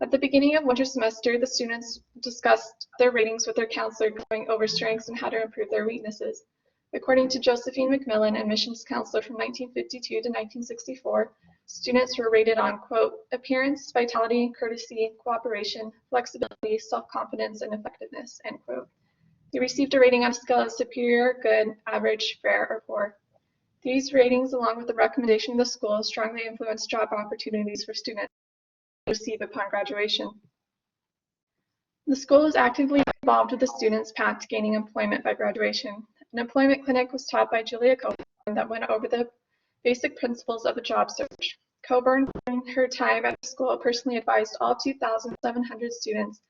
At the beginning of winter semester, the students discussed their ratings with their counselor, going over strengths and how to improve their weaknesses. According to Josephine McMillan, admissions counselor from 1952 to 1964, students were rated on, quote, appearance, vitality, courtesy, cooperation, flexibility, self-confidence, and effectiveness, end quote. They received a rating on a scale of superior, good, average, fair, or poor. These ratings, along with the recommendation of the school, strongly influenced job opportunities for students to receive upon graduation. The school is actively involved with the students' path to gaining employment by graduation. An employment clinic was taught by Julia Coburn that went over the basic principles of a job search. Coburn, during her time at the school, personally advised all 2,700 students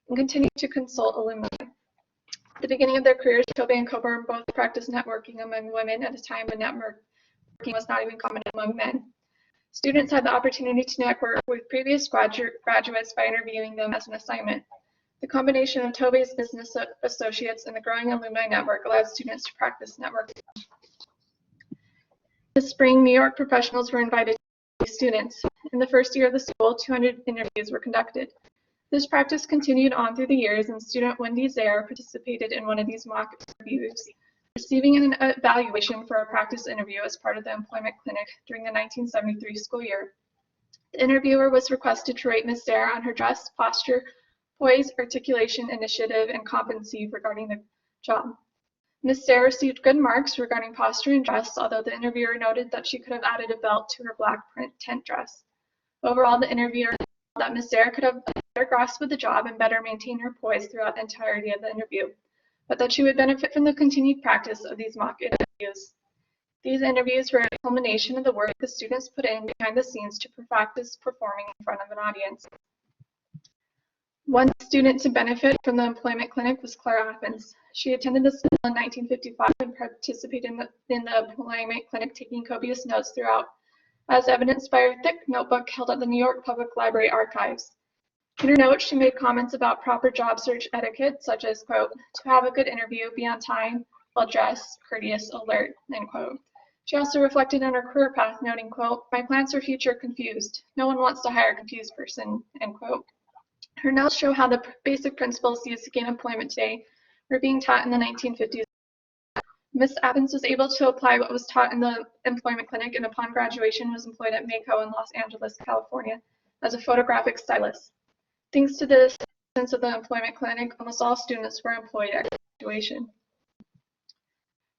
and continued to consult alumni. At the beginning of their careers, Tobey and Coburn both practiced networking among women at a time when networking was not even common among men. Students had the opportunity to network with previous graduates by interviewing them as an assignment. The combination of Tobey's business associates and the growing alumni network allowed students to practice networking. This spring, New York professionals were invited to be students. In the first year of the school, 200 interviews were conducted. This practice continued on through the years, and student Wendy Zare participated in one of these mock interviews, receiving an evaluation for a practice interview as part of the employment clinic during the 1973 school year. The interviewer was requested to rate Ms. Zare on her dress, posture, poise, articulation, initiative, and competency regarding the job. Ms. Zare received good marks regarding posture and dress, although the interviewer noted that she could have added a belt to her black print tent dress. Overall, the interviewer felt that Ms. Zare could have better grasp of the job and better maintain her poise throughout the entirety of the interview, but that she would benefit from the continued practice of these mock interviews. These interviews were a culmination of the work the students put in behind the scenes to practice performing in front of an audience. One student to benefit from the employment clinic was Clara Athens. She attended the school in 1955 and participated in the employment clinic, taking copious notes throughout, as evidenced by her thick notebook held at the New York Public Library archives. In her notes, she made comments about proper job search etiquette, such as, quote, to have a good interview, be on time, well-dressed, courteous, alert, end quote. She also reflected on her career path, noting, quote, my plans for future confused. No one wants to hire a confused person, end quote. Her notes show how the basic principles used to gain employment today were being taught in the 1950s. Miss Athens was able to apply what was taught in the employment clinic, and upon graduation was employed at Mako in Los Angeles, California, as a photographic stylist. Thanks to the assistance of the employment clinic, almost all students were employed at graduation.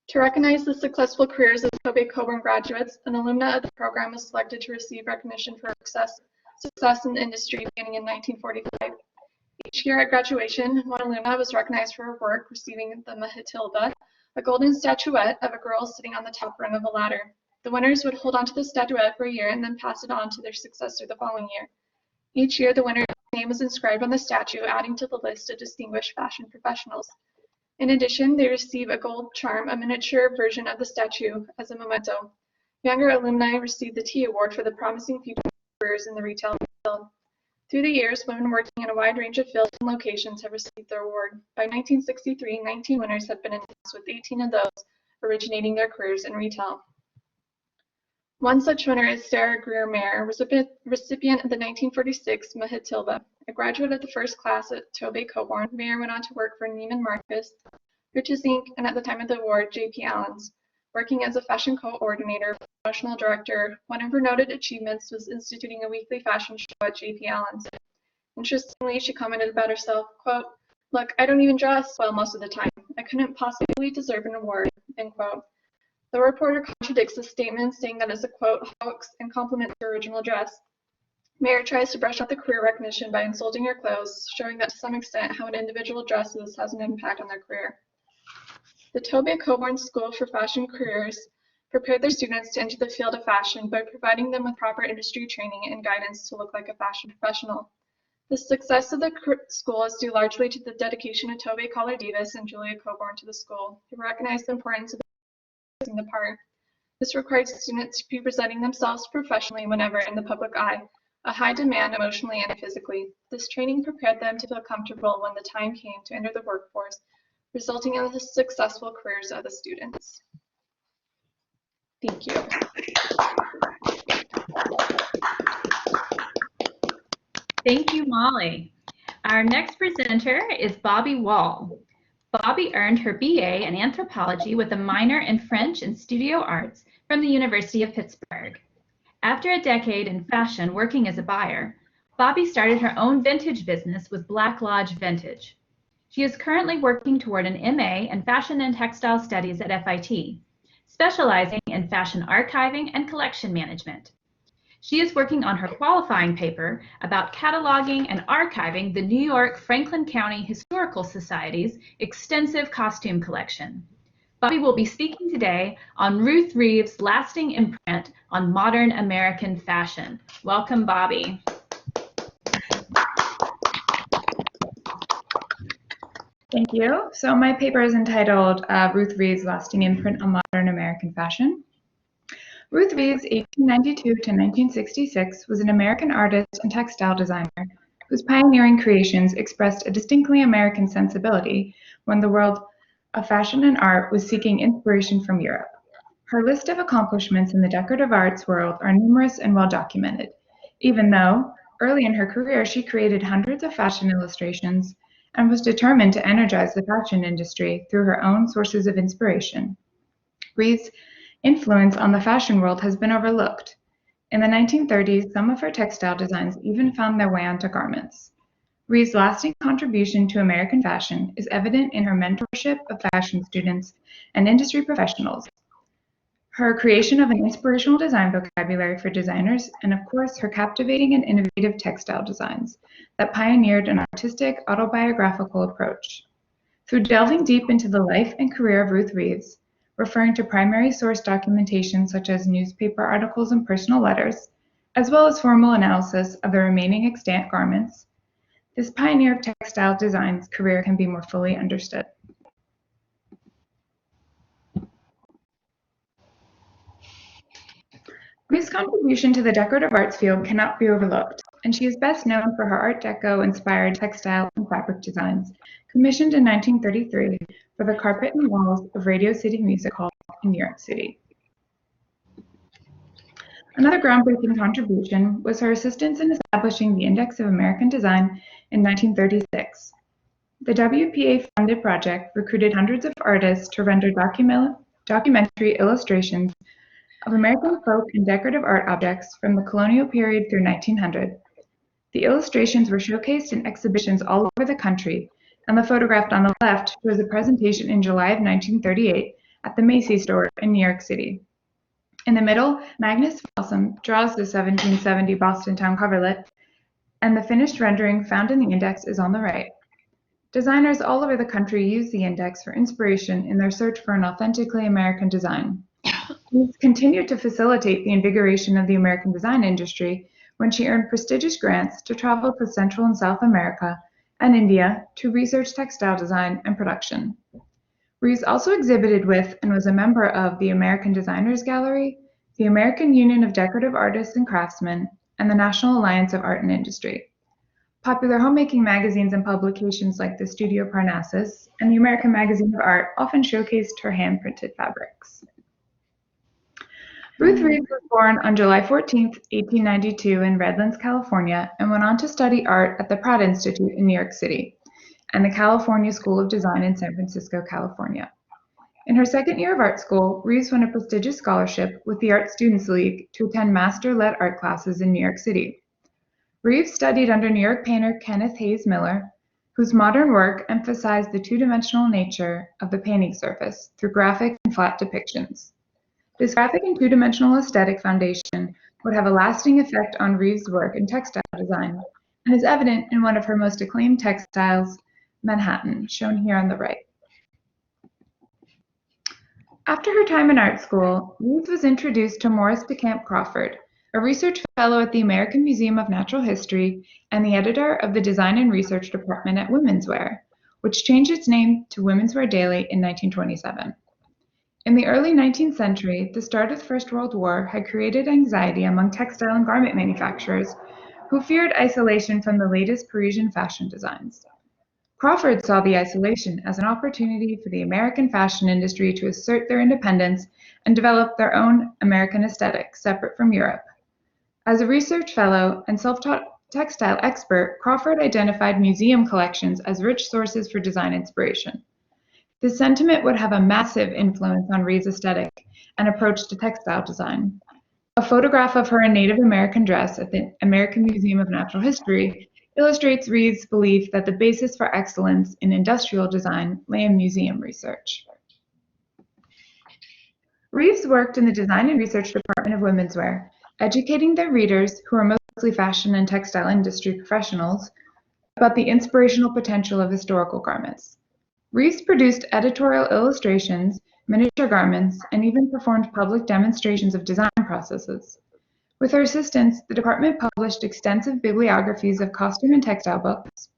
To recognize the successful careers of Tobey Coburn graduates, an alumna of the program was selected to receive recognition for success in the industry beginning in 1945. Each year at graduation, one alumna was recognized for her work, receiving the Mahatilda, a golden statuette of a girl sitting on the top rung of a ladder. The winners would hold onto the statuette for a year and then pass it on to their successor the following year. Each year, the winner's name was inscribed on the statue, adding to the list of distinguished fashion professionals. In addition, they receive a gold charm, a miniature version of the statue, as a memento. Younger alumni receive the T Award for the promising future careers in the retail field. Through the years, women working in a wide range of fields and locations have received their award. By 1963, 19 winners had been announced, with 18 of those originating their careers in retail. One such winner is Sarah Greer-Mayer, recipient of the 1946 Mahatilda. A graduate of the first class at Tobey Coburn, Mayer went on to work for Neiman Marcus, Riches Inc., and at the time of the award, J.P. Allen's. Working as a fashion coordinator, promotional director, one of her noted achievements was instituting a weekly fashion show at J.P. Allen's. Interestingly, she commented about herself, quote, look, I don't even dress well most of the time. I couldn't possibly deserve an award, end quote. The reporter contradicts the statement, saying that it's a, quote, hoax and compliments her original dress. Mayer tries to brush off the career recognition by insulting her clothes, showing that to some extent how an individual dresses has an impact on their career. The Tobey Coburn School for Fashion Careers prepared their students to enter the field of fashion by providing them with proper industry training and guidance to look like a fashion professional. The success of the school is due largely to the dedication of Tobey Collar-Davis and Julia Coburn to the school, who recognized the importance of the part. This required students to be presenting themselves professionally whenever in the public eye, a high demand emotionally and physically. This training prepared them to feel comfortable when the time came to enter the workforce, resulting in the successful careers of the students. Thank you. Thank you, Molly. Our next presenter is Bobby Wall. Bobby earned her BA in anthropology with a minor in French and studio arts from the University of Pittsburgh. After a decade in fashion working as a buyer, Bobby started her own vintage business with Black Lodge Vintage. She is currently working toward an MA in Fashion and Textile Studies at FIT, specializing in fashion archiving and collection management. She is working on her qualifying paper about cataloging and archiving the New York Franklin County Historical Society's extensive costume collection. Bobby will be speaking today on Ruth Reeves' lasting imprint on modern American fashion. Welcome, Bobby. Thank you. So my paper is entitled Ruth Reeves' Lasting Imprint on Modern American Fashion. Ruth Reeves, 1892 to 1966, was an American artist and textile designer whose pioneering creations expressed a distinctly American sensibility when the world of fashion and art was seeking inspiration from Europe. Her list of accomplishments in the decorative arts world are numerous and well documented, even though early in her career she created hundreds of fashion illustrations and was determined to energize the fashion industry through her own sources of inspiration. Reeves' influence on the fashion world has been overlooked. In the 1930s, some of her textile designs even found their way onto garments. Reeves' lasting contribution to American fashion is evident in her mentorship of fashion students and industry professionals. her creation of an inspirational design vocabulary for designers, and of course, her captivating and innovative textile designs that pioneered an artistic, autobiographical approach. Through delving deep into the life and career of Ruth Reeves, referring to primary source documentation such as newspaper articles and personal letters, as well as formal analysis of the remaining extant garments, this pioneer of textile design's career can be more fully understood. Reeves' contribution to the decorative arts field cannot be overlooked, and she is best known for her Art Deco-inspired textile and fabric designs, commissioned in 1933 for the carpet and walls of Radio City Music Hall in New York City. Another groundbreaking contribution was her assistance in establishing the Index of American Design in 1936. The WPA-funded project recruited hundreds of artists to render documentary illustrations of American folk and decorative art objects from the colonial period through 1900. The illustrations were showcased in exhibitions all over the country, and the photograph on the left shows a presentation in July of 1938 at the Macy's store in New York City. In the middle, Magnus Fossum draws the 1770 Boston town coverlet, and the finished rendering found in the index is on the right. Designers all over the country use the index for inspiration in their search for an authentically American design. Reeves continued to facilitate the invigoration of the American design industry when she earned prestigious grants to travel to Central and South America and India to research textile design and production. Reeves also exhibited with and was a member of the American Designers Gallery, the American Union of Decorative Artists and Craftsmen, and the National Alliance of Art and Industry. Popular homemaking magazines and publications like the Studio Parnassus and the American Magazine of Art often showcased her hand-printed fabrics. Ruth Reeves was born on July 14, 1892 in Redlands, California, and went on to study art at the Pratt Institute in New York City and the California School of Design in San Francisco, California. In her second year of art school, Reeves won a prestigious scholarship with the Art Students League to attend master-led art classes in New York City. Reeves studied under New York painter Kenneth Hayes Miller, whose modern work emphasized the two-dimensional nature of the painting surface through graphic and flat depictions. This graphic and two-dimensional aesthetic foundation would have a lasting effect on Reeves' work in textile design and is evident in one of her most acclaimed textiles, Manhattan, shown here on the right. After her time in art school, Reeves was introduced to Morris DeCamp Crawford, a research fellow at the American Museum of Natural History and the editor of the Design and Research Department at Women's Wear, which changed its name to Women's Wear Daily in 1927. In the early 19th century, the start of the First World War had created anxiety among textile and garment manufacturers who feared isolation from the latest Parisian fashion designs. Crawford saw the isolation as an opportunity for the American fashion industry to assert their independence and develop their own American aesthetic separate from Europe. As a research fellow and self-taught textile expert, Crawford identified museum collections as rich sources for design inspiration. This sentiment would have a massive influence on Reeves' aesthetic and approach to textile design. A photograph of her in Native American dress at the American Museum of Natural History illustrates Reeves' belief that the basis for excellence in industrial design lay in museum research. Reeves worked in the Design and Research Department of Women's Wear, educating their readers, who are mostly fashion and textile industry professionals, about the inspirational potential of historical garments. Reeves produced editorial illustrations, miniature garments, and even performed public demonstrations of design processes. With her assistance, the department published extensive bibliographies of costume and textile books,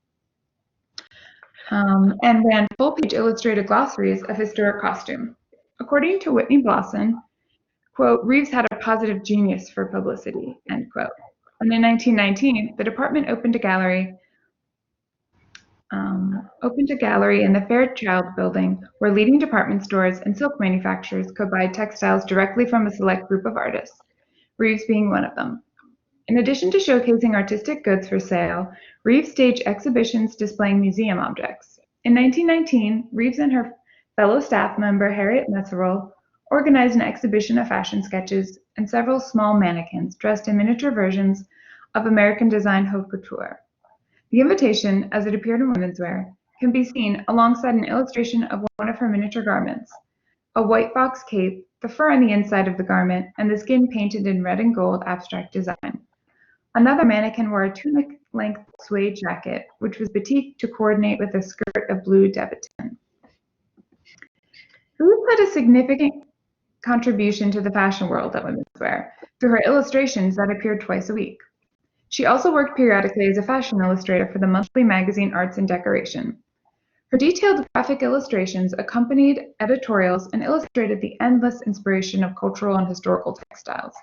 and ran full-page illustrated glossaries of historic costume. According to Whitney Blossom, quote, Reeves had a positive genius for publicity, end quote. And in 1919, the department opened a gallery in the Fairchild building where leading department stores and silk manufacturers could buy textiles directly from a select group of artists, Reeves being one of them. In addition to showcasing artistic goods for sale, Reeves staged exhibitions displaying museum objects. In 1919, Reeves and her fellow staff member Harriet Messerol organized an exhibition of fashion sketches and several small mannequins dressed in miniature versions of American design haute couture. The invitation, as it appeared in Women's Wear, can be seen alongside an illustration of one of her miniature garments. a white box cape, the fur on the inside of the garment, and the skin painted in red and gold abstract design. Another mannequin wore a tunic-length suede jacket, which was batiqued to coordinate with a skirt of blue Debutin. Ruth had a significant contribution to the fashion world of women's wear through her illustrations that appeared twice a week. She also worked periodically as a fashion illustrator for the monthly magazine Arts and Decoration. Her detailed graphic illustrations accompanied editorials and illustrated the endless inspiration of cultural and historical textiles.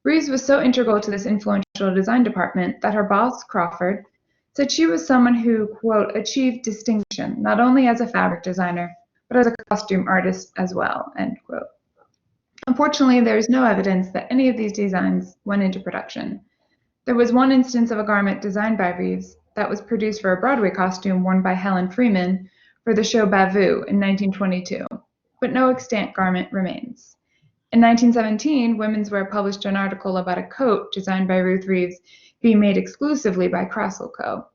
Reeves was so integral to this influential design department that her boss, Crawford, said she was someone who, quote, achieved distinction not only as a fabric designer, but as a costume artist as well, end quote. Unfortunately, there is no evidence that any of these designs went into production. There was one instance of a garment designed by Reeves that was produced for a Broadway costume worn by Helen Freeman for the show Bavou in 1922, but no extant garment remains. In 1917, Women's Wear published an article about a coat designed by Ruth Reeves being made exclusively by Crossell Co.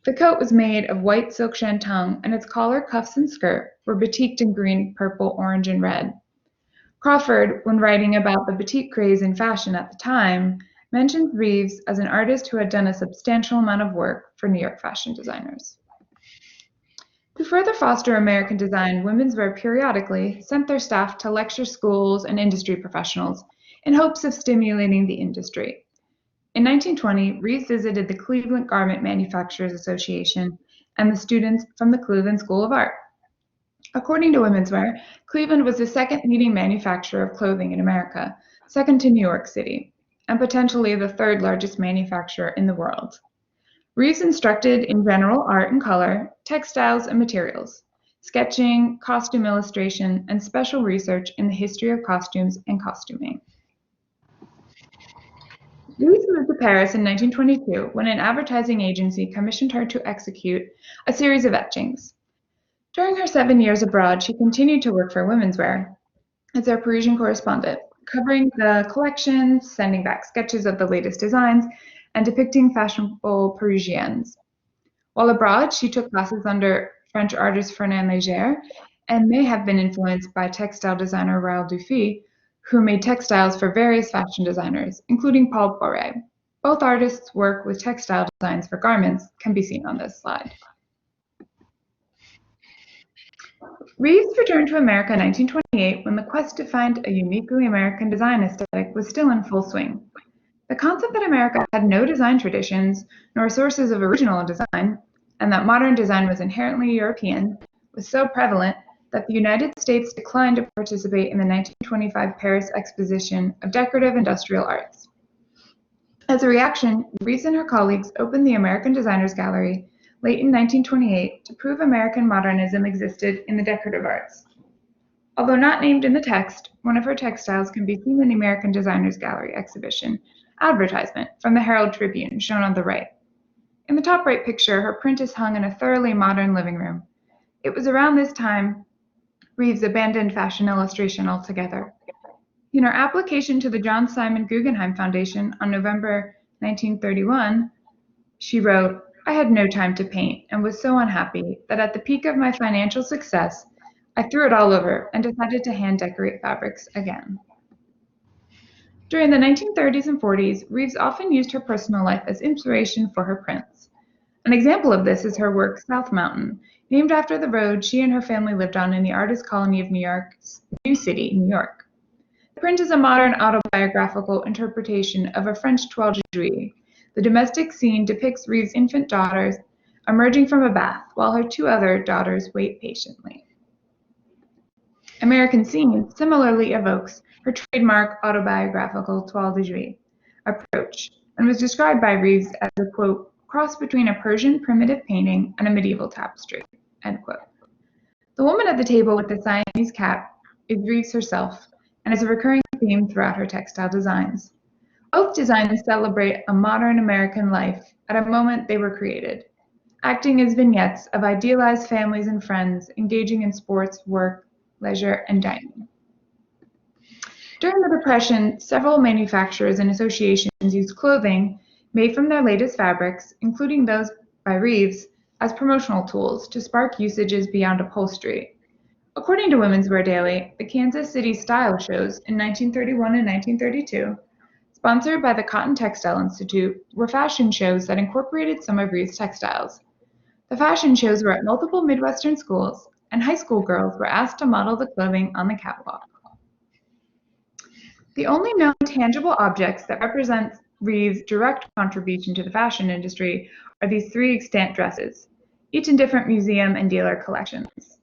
The coat was made of white silk shantung, and its collar, cuffs, and skirt were batiqued in green, purple, orange, and red. Crawford, when writing about the batik craze in fashion at the time, mentioned Reeves as an artist who had done a substantial amount of work for New York fashion designers. To further foster American design, Women's Wear periodically sent their staff to lecture schools and industry professionals in hopes of stimulating the industry. In 1920, Reeves visited the Cleveland Garment Manufacturers Association and the students from the Cleveland School of Art. According to Women's Wear, Cleveland was the second leading manufacturer of clothing in America, second to New York City, and potentially the third largest manufacturer in the world. Reeves instructed in general art and color, textiles and materials, sketching, costume illustration, and special research in the history of costumes and costuming. Reeves moved to Paris in 1922 when an advertising agency commissioned her to execute a series of etchings. During her 7 years abroad, she continued to work for Women's Wear as their Parisian correspondent, covering the collections, sending back sketches of the latest designs, and depicting fashionable Parisiennes. While abroad, she took classes under French artist Fernand Léger and may have been influenced by textile designer Raoul Dufy, who made textiles for various fashion designers, including Paul Poiret. Both artists' work with textile designs for garments can be seen on this slide. Reeves returned to America in 1928 when the quest to find a uniquely American design aesthetic was still in full swing. The concept that America had no design traditions nor sources of original design, and that modern design was inherently European, was so prevalent that the United States declined to participate in the 1925 Paris Exposition of Decorative Industrial Arts. As a reaction, Reeves and her colleagues opened the American Designers Gallery late in 1928 to prove American modernism existed in the decorative arts. Although not named in the text, one of her textiles can be seen in the American Designers Gallery exhibition advertisement from the Herald Tribune, shown on the right. In the top right picture, her print is hung in a thoroughly modern living room. It was around this time Reeves abandoned fashion illustration altogether. In her application to the John Simon Guggenheim Foundation on November 1931, she wrote, "I had no time to paint and was so unhappy that at the peak of my financial success, I threw it all over and decided to hand decorate fabrics again." During the 1930s and 40s, Reeves often used her personal life as inspiration for her prints. An example of this is her work South Mountain, named after the road she and her family lived on in the artist colony of New York's New City, New York. The print is a modern autobiographical interpretation of a French toile de joie. The domestic scene depicts Reeves' infant daughters emerging from a bath while her two other daughters wait patiently. American Scene similarly evokes her trademark autobiographical toile de joie approach and was described by Reeves as a, quote, cross between a Persian primitive painting and a medieval tapestry, end quote. The woman at the table with the Siamese cat is Reeves herself and is a recurring theme throughout her textile designs. Both designs celebrate a modern American life at a moment they were created, acting as vignettes of idealized families and friends engaging in sports, work, leisure, and dining. During the Depression, several manufacturers and associations used clothing made from their latest fabrics, including those by Reeves, as promotional tools to spark usages beyond upholstery. According to Women's Wear Daily, the Kansas City Style Shows in 1931 and 1932, sponsored by the Cotton Textile Institute, were fashion shows that incorporated some of Reeve's textiles. The fashion shows were at multiple Midwestern schools, and high school girls were asked to model the clothing on the catwalk. The only known tangible objects that represent Reeve's direct contribution to the fashion industry are these 3 extant dresses, each in different museum and dealer collections.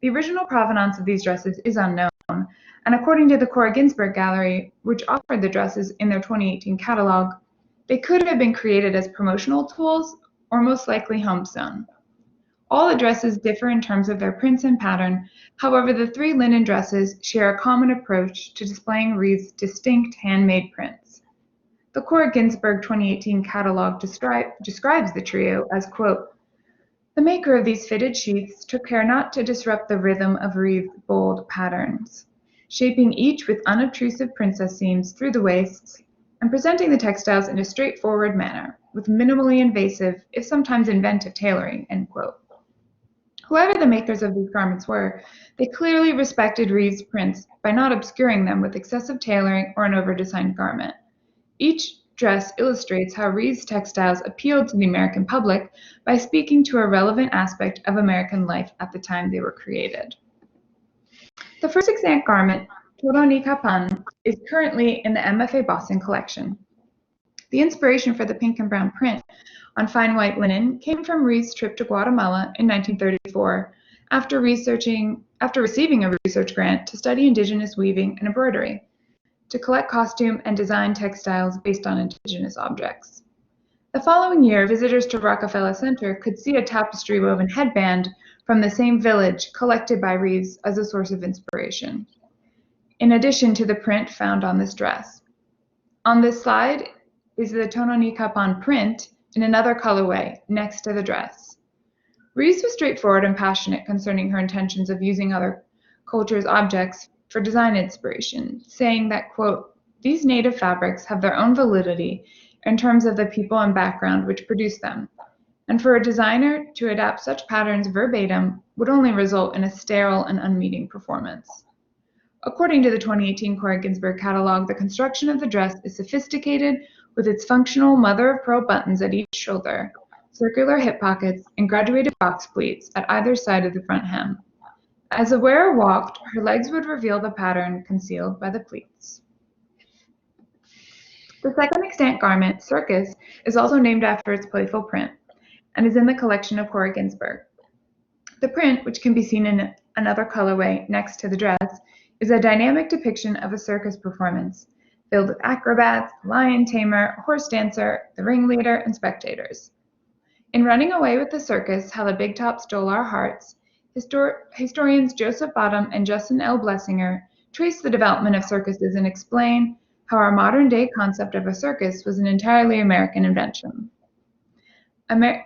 The original provenance of these dresses is unknown, and according to the Cora Ginsburg Gallery, which offered the dresses in their 2018 catalog, they could have been created as promotional tools or most likely homesewn. All the dresses differ in terms of their prints and pattern. However, the 3 linen dresses share a common approach to displaying Reeve's distinct handmade prints. The Cora Ginsburg 2018 catalog describes the trio as, quote, "The maker of these fitted sheaths took care not to disrupt the rhythm of Reeve's bold patterns, shaping each with unobtrusive princess seams through the waists, and presenting the textiles in a straightforward manner, with minimally invasive, if sometimes inventive tailoring," end quote. Whoever the makers of these garments were, they clearly respected Reeve's prints by not obscuring them with excessive tailoring or an over-designed garment. Each dress illustrates how Reeve's textiles appealed to the American public by speaking to a relevant aspect of American life at the time they were created. The first extant garment, Toro ni Kapan, is currently in the MFA Boston collection. The inspiration for the pink and brown print on fine white linen came from Reeve's trip to Guatemala in 1934 after receiving a research grant to study indigenous weaving and embroidery, to collect costume and design textiles based on indigenous objects. The following year, visitors to Rockefeller Center could see a tapestry woven headband from the same village collected by Reeves as a source of inspiration, in addition to the print found on this dress. On this slide is the Toro ni Kapan print in another colorway next to the dress. Reeves was straightforward and passionate concerning her intentions of using other cultures' objects for design inspiration, saying that, quote, "These native fabrics have their own validity in terms of the people and background which produce them, and for a designer to adapt such patterns verbatim would only result in a sterile and unmeaning performance." According to the 2018 Cora Ginsburg catalog, the construction of the dress is sophisticated with its functional mother-of-pearl buttons at each shoulder, circular hip pockets, and graduated box pleats at either side of the front hem. As the wearer walked, her legs would reveal the pattern concealed by the pleats. The second extant garment, Circus, is also named after its playful print and is in the collection of Cora Ginsburg. The print, which can be seen in another colorway next to the dress, is a dynamic depiction of a circus performance filled with acrobats, lion tamer, horse dancer, the ringleader, and spectators. In Running Away with the Circus, How the Big Top Stole Our Hearts, historians Joseph Bottom and Justin L. Blessinger trace the development of circuses and explain how our modern-day concept of a circus was an entirely American invention.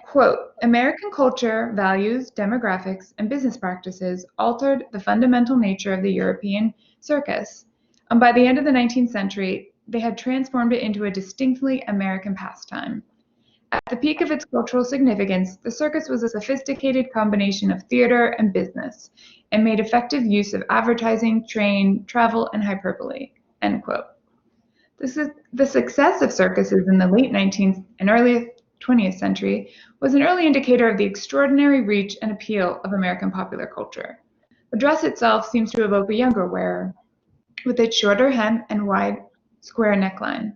Quote, "American culture, values, demographics, and business practices altered the fundamental nature of the European circus, and by the end of the 19th century, they had transformed it into a distinctly American pastime. At the peak of its cultural significance, the circus was a sophisticated combination of theater and business, and made effective use of advertising, train, travel, and hyperbole," end quote. The success of circuses in the late 19th and early 20th century was an early indicator of the extraordinary reach and appeal of American popular culture. The dress itself seems to evoke a younger wearer, with its shorter hem and wide, square neckline.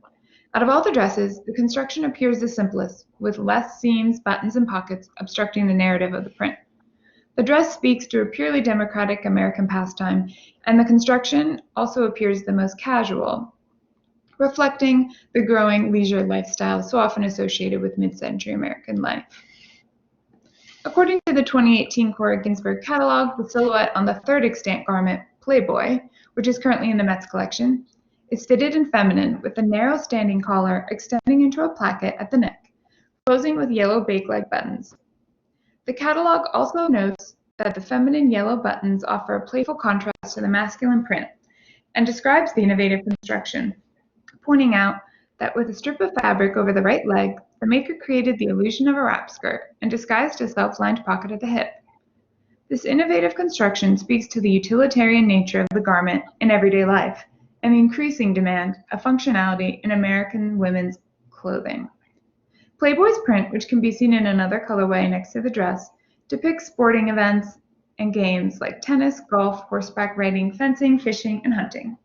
Out of all the dresses, the construction appears the simplest, with less seams, buttons, and pockets obstructing the narrative of the print. The dress speaks to a purely democratic American pastime, and the construction also appears the most casual, reflecting the growing leisure lifestyle so often associated with mid-century American life. According to the 2018 Cora Ginsburg catalog, the silhouette on the third extant garment, Playboy, which is currently in the Met's collection, is fitted and feminine with a narrow standing collar extending into a placket at the neck, closing with yellow bake-leg buttons. The catalog also notes that the feminine yellow buttons offer a playful contrast to the masculine print and describes the innovative construction, pointing out that with a strip of fabric over the right leg, the maker created the illusion of a wrap skirt and disguised a self-lined pocket at the hip. This innovative construction speaks to the utilitarian nature of the garment in everyday life and the increasing demand of functionality in American women's clothing. Playboy's print, which can be seen in another colorway next to the dress, depicts sporting events and games like tennis, golf, horseback riding, fencing, fishing, and hunting.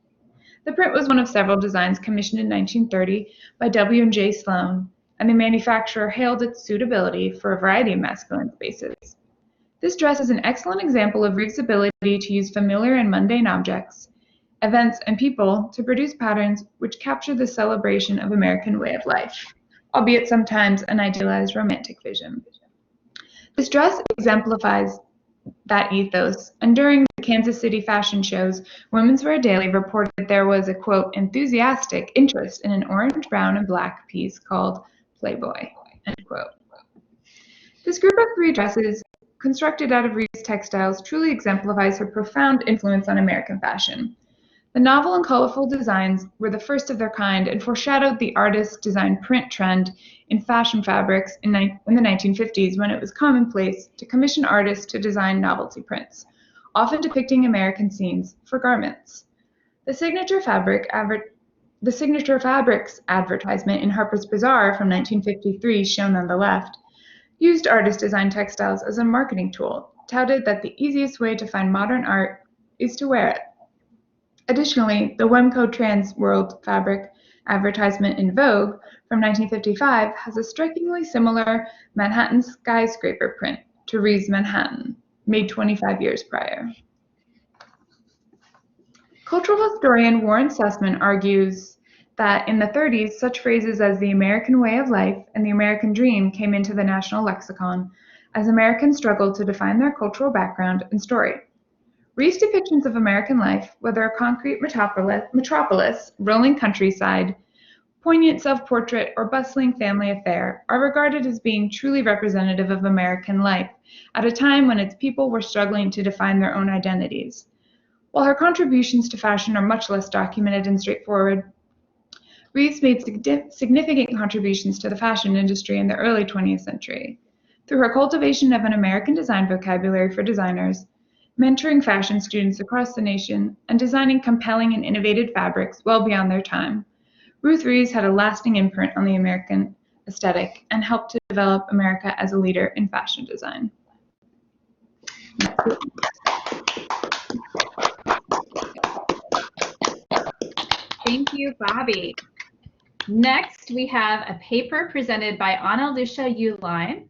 The print was one of several designs commissioned in 1930 by W&J Sloan, and the manufacturer hailed its suitability for a variety of masculine spaces. This dress is an excellent example of Reeves' ability to use familiar and mundane objects, events, and people to produce patterns which capture the celebration of American way of life, albeit sometimes an idealized romantic vision. This dress exemplifies that ethos, and during the Kansas City fashion shows, Women's Wear Daily reported that there was a, quote, enthusiastic interest in an orange, brown, and black piece called Playboy, end quote. This group of 3 dresses, constructed out of Reeves textiles, truly exemplifies her profound influence on American fashion. The novel and colorful designs were the first of their kind and foreshadowed the artist design print trend in fashion fabrics in the 1950s, when it was commonplace to commission artists to design novelty prints, often depicting American scenes for garments. The Signature Fabrics advertisement in Harper's Bazaar from 1953, shown on the left, used artist-designed textiles as a marketing tool, touted that the easiest way to find modern art is to wear it. Additionally, the Wemco Trans World fabric advertisement in Vogue from 1955 has a strikingly similar Manhattan skyscraper print to Reeves' Manhattan, made 25 years prior. Cultural historian Warren Sussman argues that in the 30s, such phrases as the American way of life and the American dream came into the national lexicon as Americans struggled to define their cultural background and story. Reeves' depictions of American life, whether a concrete metropolis, rolling countryside, poignant self-portrait, or bustling family affair, are regarded as being truly representative of American life at a time when its people were struggling to define their own identities. While her contributions to fashion are much less documented and straightforward, Reeves made significant contributions to the fashion industry in the early 20th century. Through her cultivation of an American design vocabulary for designers, mentoring fashion students across the nation, and designing compelling and innovative fabrics well beyond their time, Ruth Reeves had a lasting imprint on the American aesthetic and helped to develop America as a leader in fashion design. Thank you, Bobby. Next, we have a paper presented by Ana Lucia Uline.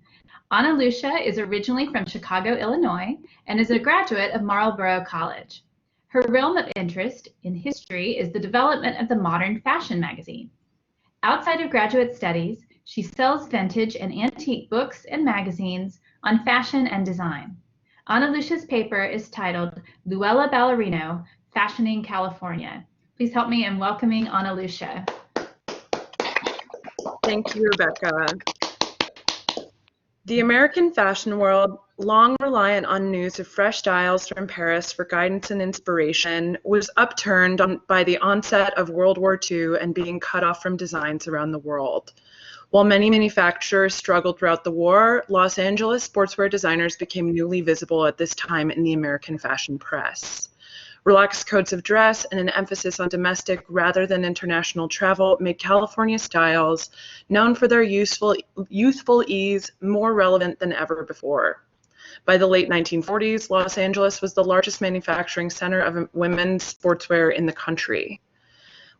Ana Lucia is originally from Chicago, Illinois, and is a graduate of Marlborough College. Her realm of interest in history is the development of the modern fashion magazine. Outside of graduate studies, she sells vintage and antique books and magazines on fashion and design. Ana Lucia's paper is titled Luella Ballerino, Fashioning California. Please help me in welcoming Ana Lucia. Thank you, Rebecca. The American fashion world, long reliant on news of fresh styles from Paris for guidance and inspiration, was upturned by the onset of World War II and being cut off from designs around the world. While many manufacturers struggled throughout the war, Los Angeles sportswear designers became newly visible at this time in the American fashion press. Relaxed codes of dress and an emphasis on domestic rather than international travel made California styles, known for their youthful ease, more relevant than ever before. By the late 1940s, Los Angeles was the largest manufacturing center of women's sportswear in the country.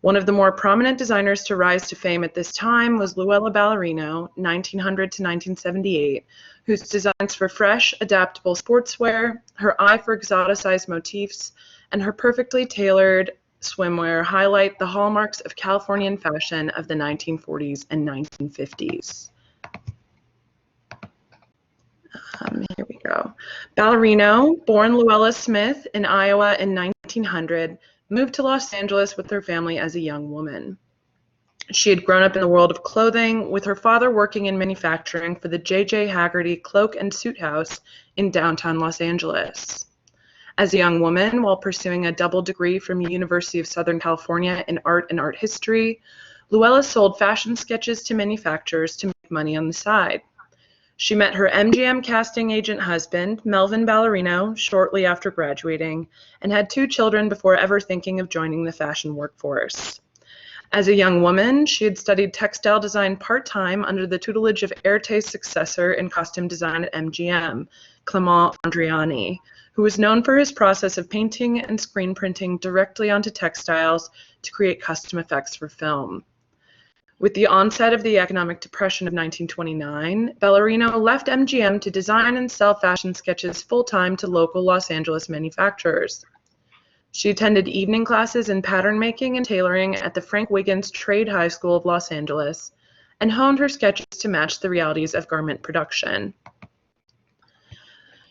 One of the more prominent designers to rise to fame at this time was Luella Ballerino, 1900 to 1978, whose designs for fresh, adaptable sportswear, her eye for exoticized motifs, and her perfectly tailored swimwear highlight the hallmarks of Californian fashion of the 1940s and 1950s. Here we go. Ballerino, born Luella Smith in Iowa in 1900, moved to Los Angeles with her family as a young woman. She had grown up in the world of clothing, with her father working in manufacturing for the J.J. Haggerty Cloak and Suit House in downtown Los Angeles. As a young woman, while pursuing a double degree from University of Southern California in art and art history, Luella sold fashion sketches to manufacturers to make money on the side. She met her MGM casting agent husband, Melvin Ballerino, shortly after graduating, and had 2 children before ever thinking of joining the fashion workforce. As a young woman, she had studied textile design part-time under the tutelage of Erte's successor in costume design at MGM, Clement Andriani, who was known for his process of painting and screen printing directly onto textiles to create custom effects for film. With the onset of the economic depression of 1929, Ballerino left MGM to design and sell fashion sketches full-time to local Los Angeles manufacturers. She attended evening classes in pattern making and tailoring at the Frank Wiggins Trade High School of Los Angeles and honed her sketches to match the realities of garment production.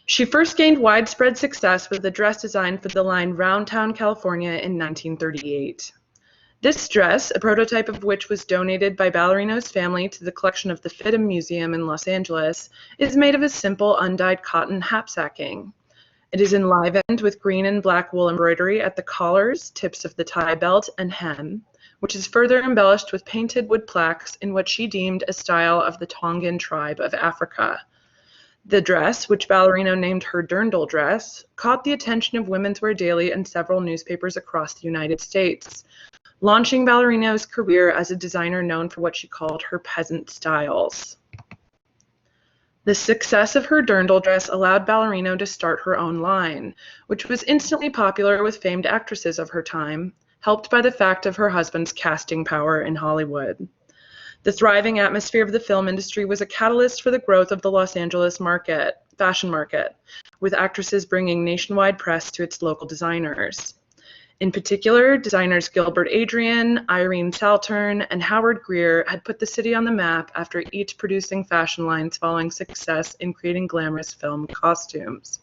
She first gained widespread success with a dress design for the line Roundtown, California in 1938. This dress, a prototype of which was donated by Ballerino's family to the collection of the FIDM Museum in Los Angeles, is made of a simple undyed cotton hapsacking. It is enlivened with green and black wool embroidery at the collars, tips of the tie belt, and hem, which is further embellished with painted wood plaques in what she deemed a style of the Tongan tribe of Africa. The dress, which Ballerino named her dirndl dress, caught the attention of Women's Wear Daily and several newspapers across the United States, launching Ballerino's career as a designer known for what she called her peasant styles. The success of her dirndl dress allowed Ballerino to start her own line, which was instantly popular with famed actresses of her time, helped by the fact of her husband's casting power in Hollywood. The thriving atmosphere of the film industry was a catalyst for the growth of the Los Angeles fashion market, with actresses bringing nationwide press to its local designers. In particular, designers Gilbert Adrian, Irene Saltern, and Howard Greer had put the city on the map after each producing fashion lines following success in creating glamorous film costumes.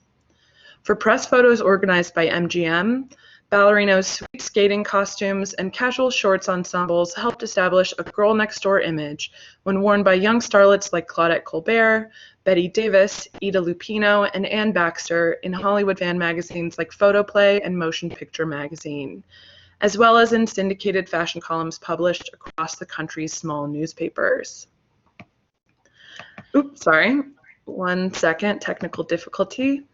For press photos organized by MGM, Ballerino's sweet skating costumes and casual shorts ensembles helped establish a girl-next-door image when worn by young starlets like Claudette Colbert, Betty Davis, Ida Lupino, and Ann Baxter in Hollywood fan magazines like Photoplay and Motion Picture Magazine, as well as in syndicated fashion columns published across the country's small newspapers. Oops, sorry. 1 second, technical difficulty.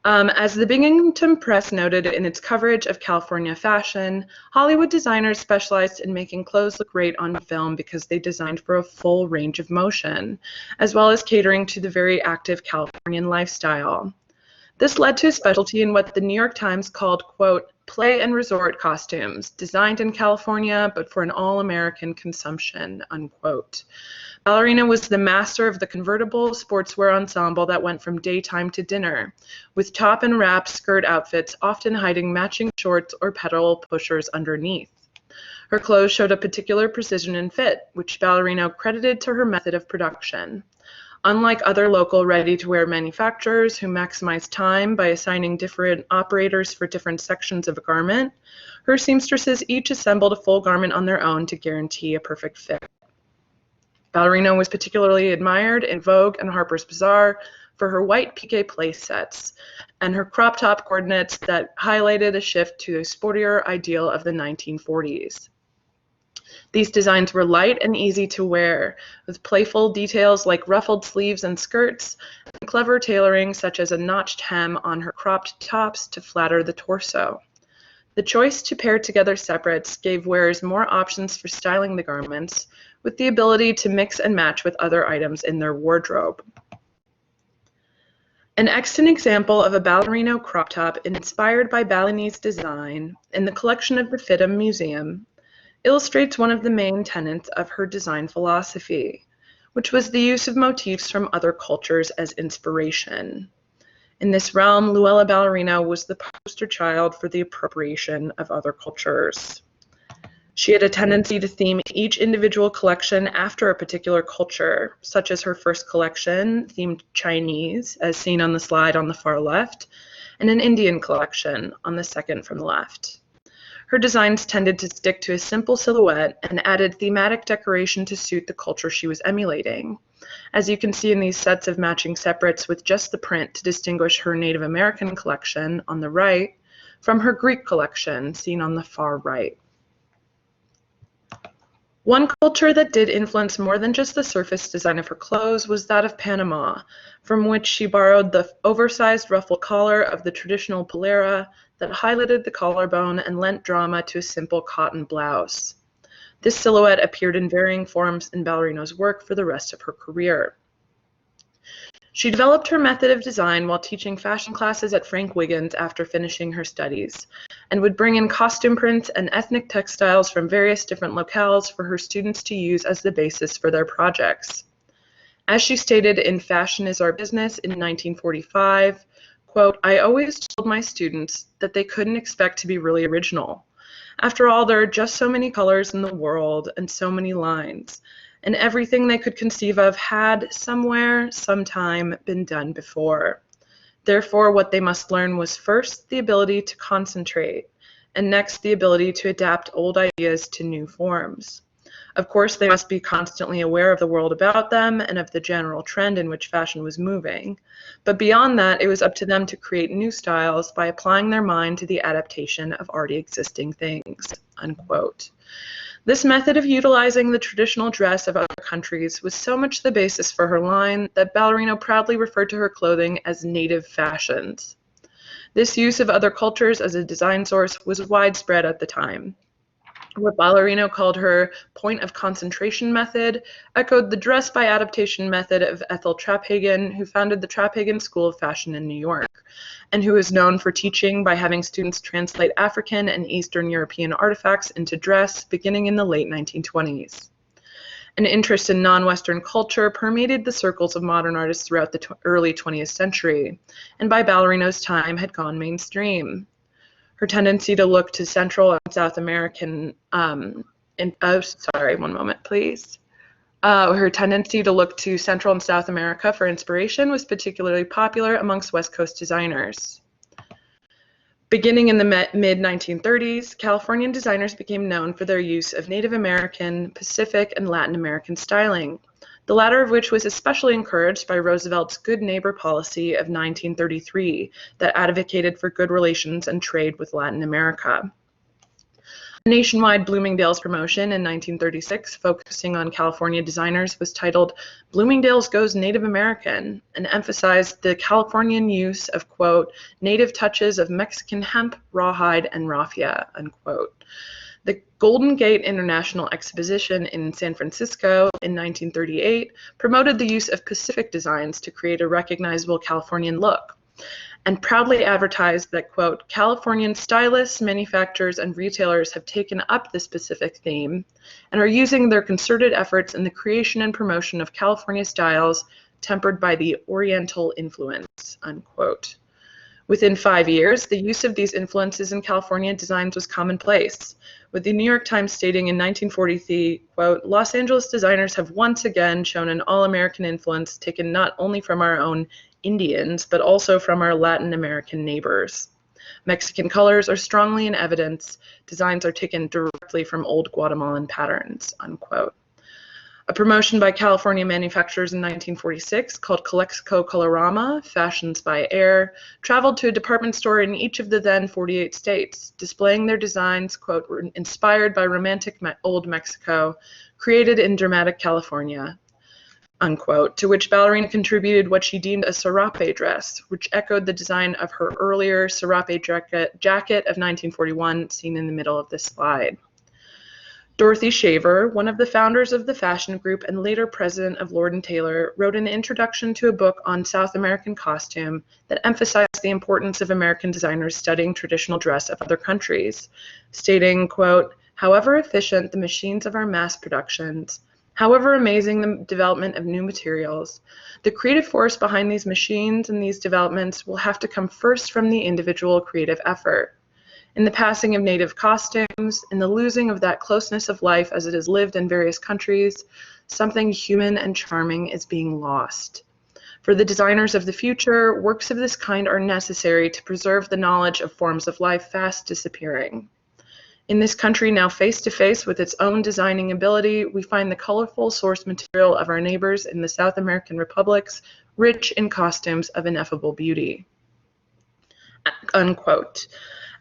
As the Binghamton Press noted in its coverage of California fashion, Hollywood designers specialized in making clothes look great on film because they designed for a full range of motion, as well as catering to the very active Californian lifestyle. This led to a specialty in what the New York Times called, quote, play and resort costumes, designed in California but for an all-American consumption, unquote. Ballerina was the master of the convertible sportswear ensemble that went from daytime to dinner, with top and wrap skirt outfits often hiding matching shorts or pedal pushers underneath. Her clothes showed a particular precision and fit, which Ballerino credited to her method of production. Unlike other local ready-to-wear manufacturers who maximize time by assigning different operators for different sections of a garment, her seamstresses each assembled a full garment on their own to guarantee a perfect fit. Ballerino was particularly admired in Vogue and Harper's Bazaar for her white piqué place sets and her crop top coordinates that highlighted a shift to a sportier ideal of the 1940s. These designs were light and easy to wear, with playful details like ruffled sleeves and skirts, and clever tailoring such as a notched hem on her cropped tops to flatter the torso. The choice to pair together separates gave wearers more options for styling the garments, with the ability to mix and match with other items in their wardrobe. An extant example of a ballerino crop top inspired by Balinese design in the collection of the FIDM Museum illustrates one of the main tenets of her design philosophy, which was the use of motifs from other cultures as inspiration. In this realm, Luella Ballerino was the poster child for the appropriation of other cultures. She had a tendency to theme each individual collection after a particular culture, such as her first collection, themed Chinese, as seen on the slide on the far left, and an Indian collection on the second from the left. Her designs tended to stick to a simple silhouette and added thematic decoration to suit the culture she was emulating, as you can see in these sets of matching separates with just the print to distinguish her Native American collection on the right from her Greek collection, seen on the far right. One culture that did influence more than just the surface design of her clothes was that of Panama, from which she borrowed the oversized ruffled collar of the traditional polera that highlighted the collarbone and lent drama to a simple cotton blouse. This silhouette appeared in varying forms in Ballerino's work for the rest of her career. She developed her method of design while teaching fashion classes at Frank Wiggins after finishing her studies, and would bring in costume prints and ethnic textiles from various different locales for her students to use as the basis for their projects. As she stated in Fashion is Our Business in 1945, quote, "I always told my students that they couldn't expect to be really original. After all, there are just so many colors in the world and so many lines, and everything they could conceive of had, somewhere, sometime, been done before. Therefore, what they must learn was first the ability to concentrate, and next the ability to adapt old ideas to new forms. Of course, they must be constantly aware of the world about them and of the general trend in which fashion was moving. But beyond that, it was up to them to create new styles by applying their mind to the adaptation of already existing things," unquote. This method of utilizing the traditional dress of other countries was so much the basis for her line that Ballerino proudly referred to her clothing as native fashions. This use of other cultures as a design source was widespread at the time. What Ballerino called her point of concentration method echoed the dress by adaptation method of Ethel Traphagen, who founded the Traphagen School of Fashion in New York, and who is known for teaching by having students translate African and Eastern European artifacts into dress beginning in the late 1920s. An interest in non-Western culture permeated the circles of modern artists throughout the early 20th century, and by Ballerino's time had gone mainstream. Her tendency to look to Central and South American, one moment, please. Her tendency to look to Central and South America for inspiration was particularly popular amongst West Coast designers. Beginning in the mid-1930s, Californian designers became known for their use of Native American, Pacific, and Latin American styling, the latter of which was especially encouraged by Roosevelt's Good Neighbor policy of 1933 that advocated for good relations and trade with Latin America. A nationwide Bloomingdale's promotion in 1936, focusing on California designers, was titled "Bloomingdale's Goes Native American" and emphasized the Californian use of, quote, "native touches of Mexican hemp, rawhide, and raffia," unquote. The Golden Gate International Exposition in San Francisco in 1938 promoted the use of Pacific designs to create a recognizable Californian look, and proudly advertised that, quote, "Californian stylists, manufacturers, and retailers have taken up this specific theme and are using their concerted efforts in the creation and promotion of California styles tempered by the Oriental influence," unquote. Within 5 years, the use of these influences in California designs was commonplace, with the New York Times stating in 1943, quote, "Los Angeles designers have once again shown an all-American influence taken not only from our own Indians, but also from our Latin American neighbors. Mexican colors are strongly in evidence. Designs are taken directly from old Guatemalan patterns," unquote. A promotion by California manufacturers in 1946 called Calexico Colorama, Fashions by Air, traveled to a department store in each of the then 48 states, displaying their designs, quote, "were inspired by romantic old Mexico, created in dramatic California," unquote, to which Ballerina contributed what she deemed a serape dress, which echoed the design of her earlier serape jacket of 1941, seen in the middle of this slide. Dorothy Shaver, one of the founders of the fashion group and later president of Lord & Taylor, wrote an introduction to a book on South American costume that emphasized the importance of American designers studying traditional dress of other countries, stating, quote, "However efficient the machines of our mass productions, however amazing the development of new materials, the creative force behind these machines and these developments will have to come first from the individual creative effort. In the passing of native costumes, in the losing of that closeness of life as it is lived in various countries, something human and charming is being lost. For the designers of the future, works of this kind are necessary to preserve the knowledge of forms of life fast disappearing. In this country now face to face with its own designing ability, we find the colorful source material of our neighbors in the South American republics, rich in costumes of ineffable beauty," unquote.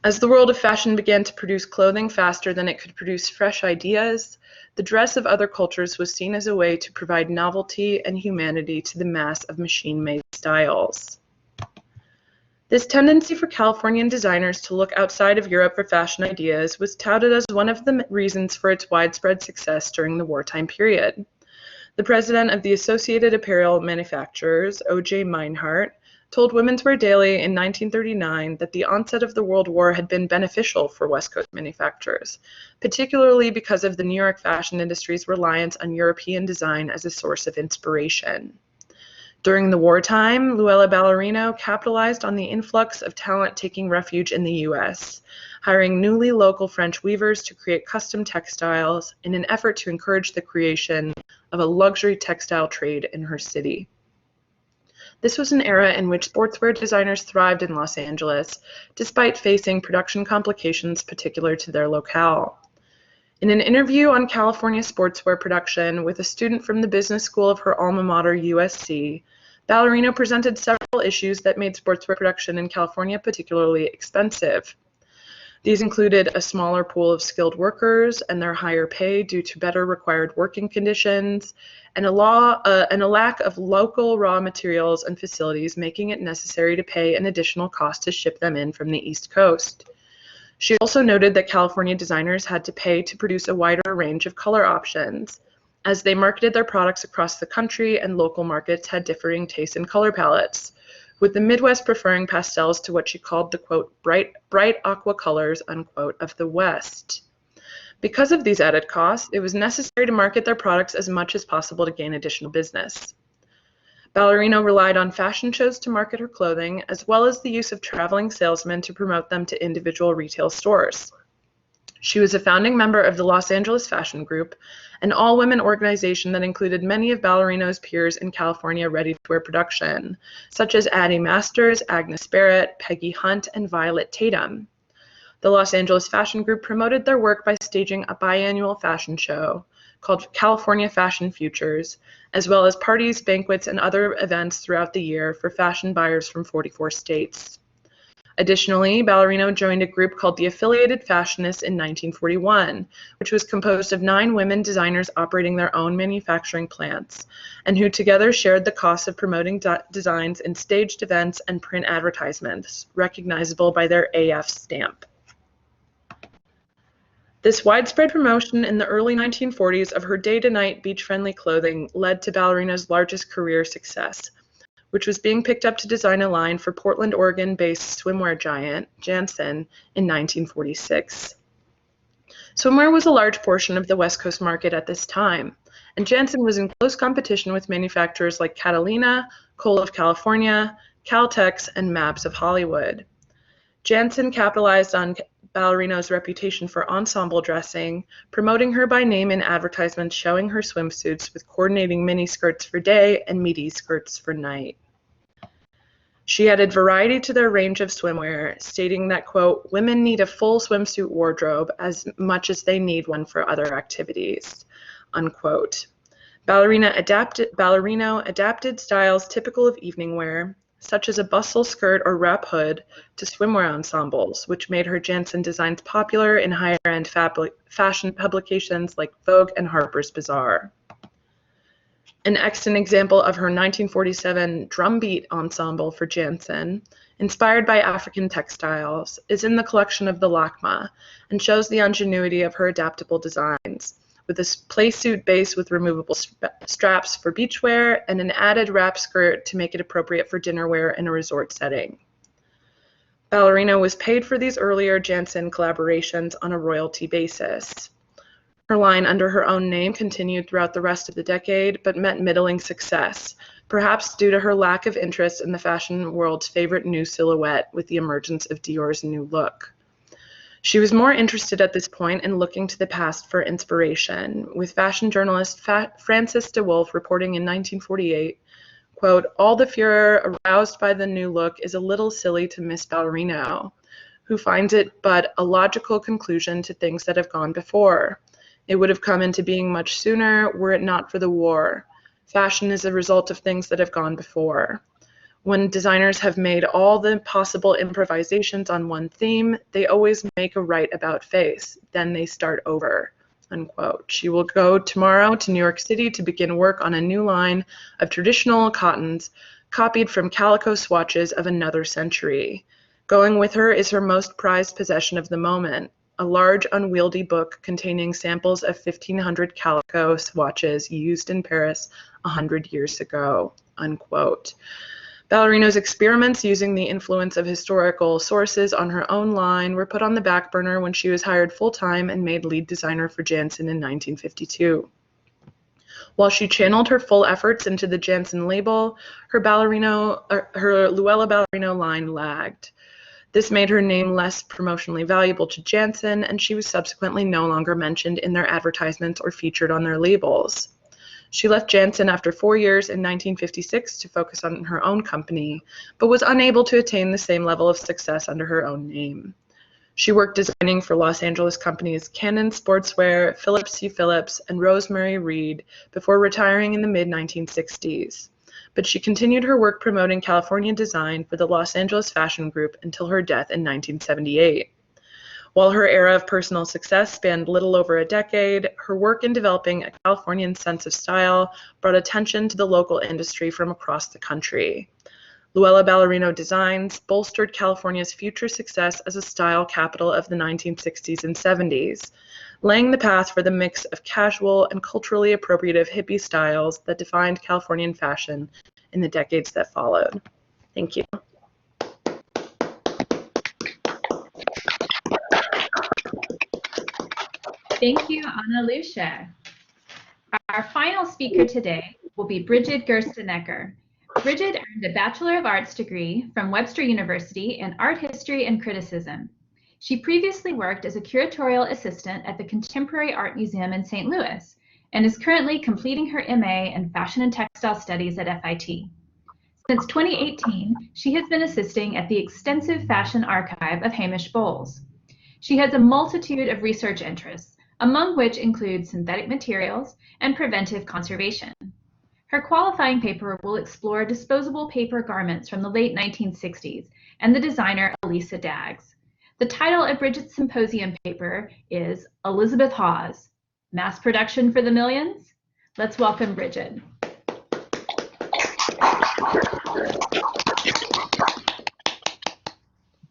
As the world of fashion began to produce clothing faster than it could produce fresh ideas, the dress of other cultures was seen as a way to provide novelty and humanity to the mass of machine-made styles. This tendency for Californian designers to look outside of Europe for fashion ideas was touted as one of the reasons for its widespread success during the wartime period. The president of the Associated Apparel Manufacturers, O.J. Meinhardt, told Women's Wear Daily in 1939 that the onset of the World War had been beneficial for West Coast manufacturers, particularly because of the New York fashion industry's reliance on European design as a source of inspiration. During the wartime, Luella Ballerino capitalized on the influx of talent taking refuge in the U.S., hiring newly local French weavers to create custom textiles in an effort to encourage the creation of a luxury textile trade in her city. This was an era in which sportswear designers thrived in Los Angeles, despite facing production complications particular to their locale. In an interview on California sportswear production with a student from the business school of her alma mater, USC, Ballerino presented several issues that made sportswear production in California particularly expensive. These included a smaller pool of skilled workers and their higher pay due to better required working conditions, and a lack of local raw materials and facilities, making it necessary to pay an additional cost to ship them in from the East Coast. She also noted that California designers had to pay to produce a wider range of color options, as they marketed their products across the country and local markets had differing tastes in color palettes, with the Midwest preferring pastels to what she called the, quote, bright aqua colors, unquote, of the West. Because of these added costs, it was necessary to market their products as much as possible to gain additional business. Ballerino relied on fashion shows to market her clothing, as well as the use of traveling salesmen to promote them to individual retail stores. She was a founding member of the Los Angeles Fashion Group, an all-women organization that included many of Ballerino's peers in California ready-to-wear production, such as Addie Masters, Agnes Barrett, Peggy Hunt, and Violet Tatum. The Los Angeles Fashion Group promoted their work by staging a biannual fashion show called California Fashion Futures, as well as parties, banquets, and other events throughout the year for fashion buyers from 44 states. Additionally, Ballerino joined a group called the Affiliated Fashionists in 1941, which was composed of 9 women designers operating their own manufacturing plants, and who together shared the costs of promoting designs in staged events and print advertisements, recognizable by their AF stamp. This widespread promotion in the early 1940s of her day-to-night beach-friendly clothing led to Ballerino's largest career success, which was being picked up to design a line for Portland, Oregon-based swimwear giant Jantzen in 1946. Swimwear was a large portion of the West Coast market at this time, and Jantzen was in close competition with manufacturers like Catalina, Cole of California, Caltex, and Mabs of Hollywood. Jantzen capitalized on Ballerino's reputation for ensemble dressing, promoting her by name in advertisements showing her swimsuits with coordinating mini skirts for day and midi skirts for night. She added variety to their range of swimwear, stating that, quote, women need a full swimsuit wardrobe as much as they need one for other activities, unquote. Ballerino adapted styles typical of evening wear, such as a bustle skirt or wrap hood, to swimwear ensembles, which made her Jantzen designs popular in higher-end fashion publications like Vogue and Harper's Bazaar. An excellent example of her 1947 drumbeat ensemble for Jantzen, inspired by African textiles, is in the collection of the Lakma, and shows the ingenuity of her adaptable designs, with a playsuit base with removable straps for beachwear and an added wrap skirt to make it appropriate for dinner wear in a resort setting. Ballerino was paid for these earlier Jantzen collaborations on a royalty basis. Her line under her own name continued throughout the rest of the decade, but met middling success, perhaps due to her lack of interest in the fashion world's favorite new silhouette with the emergence of Dior's new look. She was more interested at this point in looking to the past for inspiration, with fashion journalist Frances DeWolf reporting in 1948, quote, all the furor aroused by the new look is a little silly to Miss Ballerino, who finds it but a logical conclusion to things that have gone before. It would have come into being much sooner were it not for the war. Fashion is a result of things that have gone before. When designers have made all the possible improvisations on one theme, they always make a right about face. Then they start over, unquote. She will go tomorrow to New York City to begin work on a new line of traditional cottons copied from calico swatches of another century. Going with her is her most prized possession of the moment, a large unwieldy book containing samples of 1,500 calico swatches used in Paris 100 years ago, unquote. Ballerino's experiments using the influence of historical sources on her own line were put on the back burner when she was hired full-time and made lead designer for Jantzen in 1952. While she channeled her full efforts into the Jantzen label, her Luella Ballerino line lagged. This made her name less promotionally valuable to Jantzen, and she was subsequently no longer mentioned in their advertisements or featured on their labels. She left Jantzen after 4 years in 1956 to focus on her own company, but was unable to attain the same level of success under her own name. She worked designing for Los Angeles companies Canon Sportswear, Phillips C. Phillips, and Rosemary Reed before retiring in the mid-1960s. But she continued her work promoting California design for the Los Angeles Fashion Group until her death in 1978. While her era of personal success spanned little over a decade, her work in developing a Californian sense of style brought attention to the local industry from across the country. Luella Ballerino designs bolstered California's future success as a style capital of the 1960s and 70s, laying the path for the mix of casual and culturally appropriative hippie styles that defined Californian fashion in the decades that followed. Thank you. Thank you, Ana Lucia. Our final speaker today will be Bridget Gerstenecker. Bridget earned a Bachelor of Arts degree from Webster University in Art History and Criticism. She previously worked as a curatorial assistant at the Contemporary Art Museum in St. Louis and is currently completing her MA in Fashion and Textile Studies at FIT. Since 2018, she has been assisting at the extensive fashion archive of Hamish Bowles. She has a multitude of research interests, among which include synthetic materials and preventive conservation. Her qualifying paper will explore disposable paper garments from the late 1960s and the designer Elisa Daggs. The title of Bridget's symposium paper is Elizabeth Hawes, Mass Production for the Millions? Let's welcome Bridget.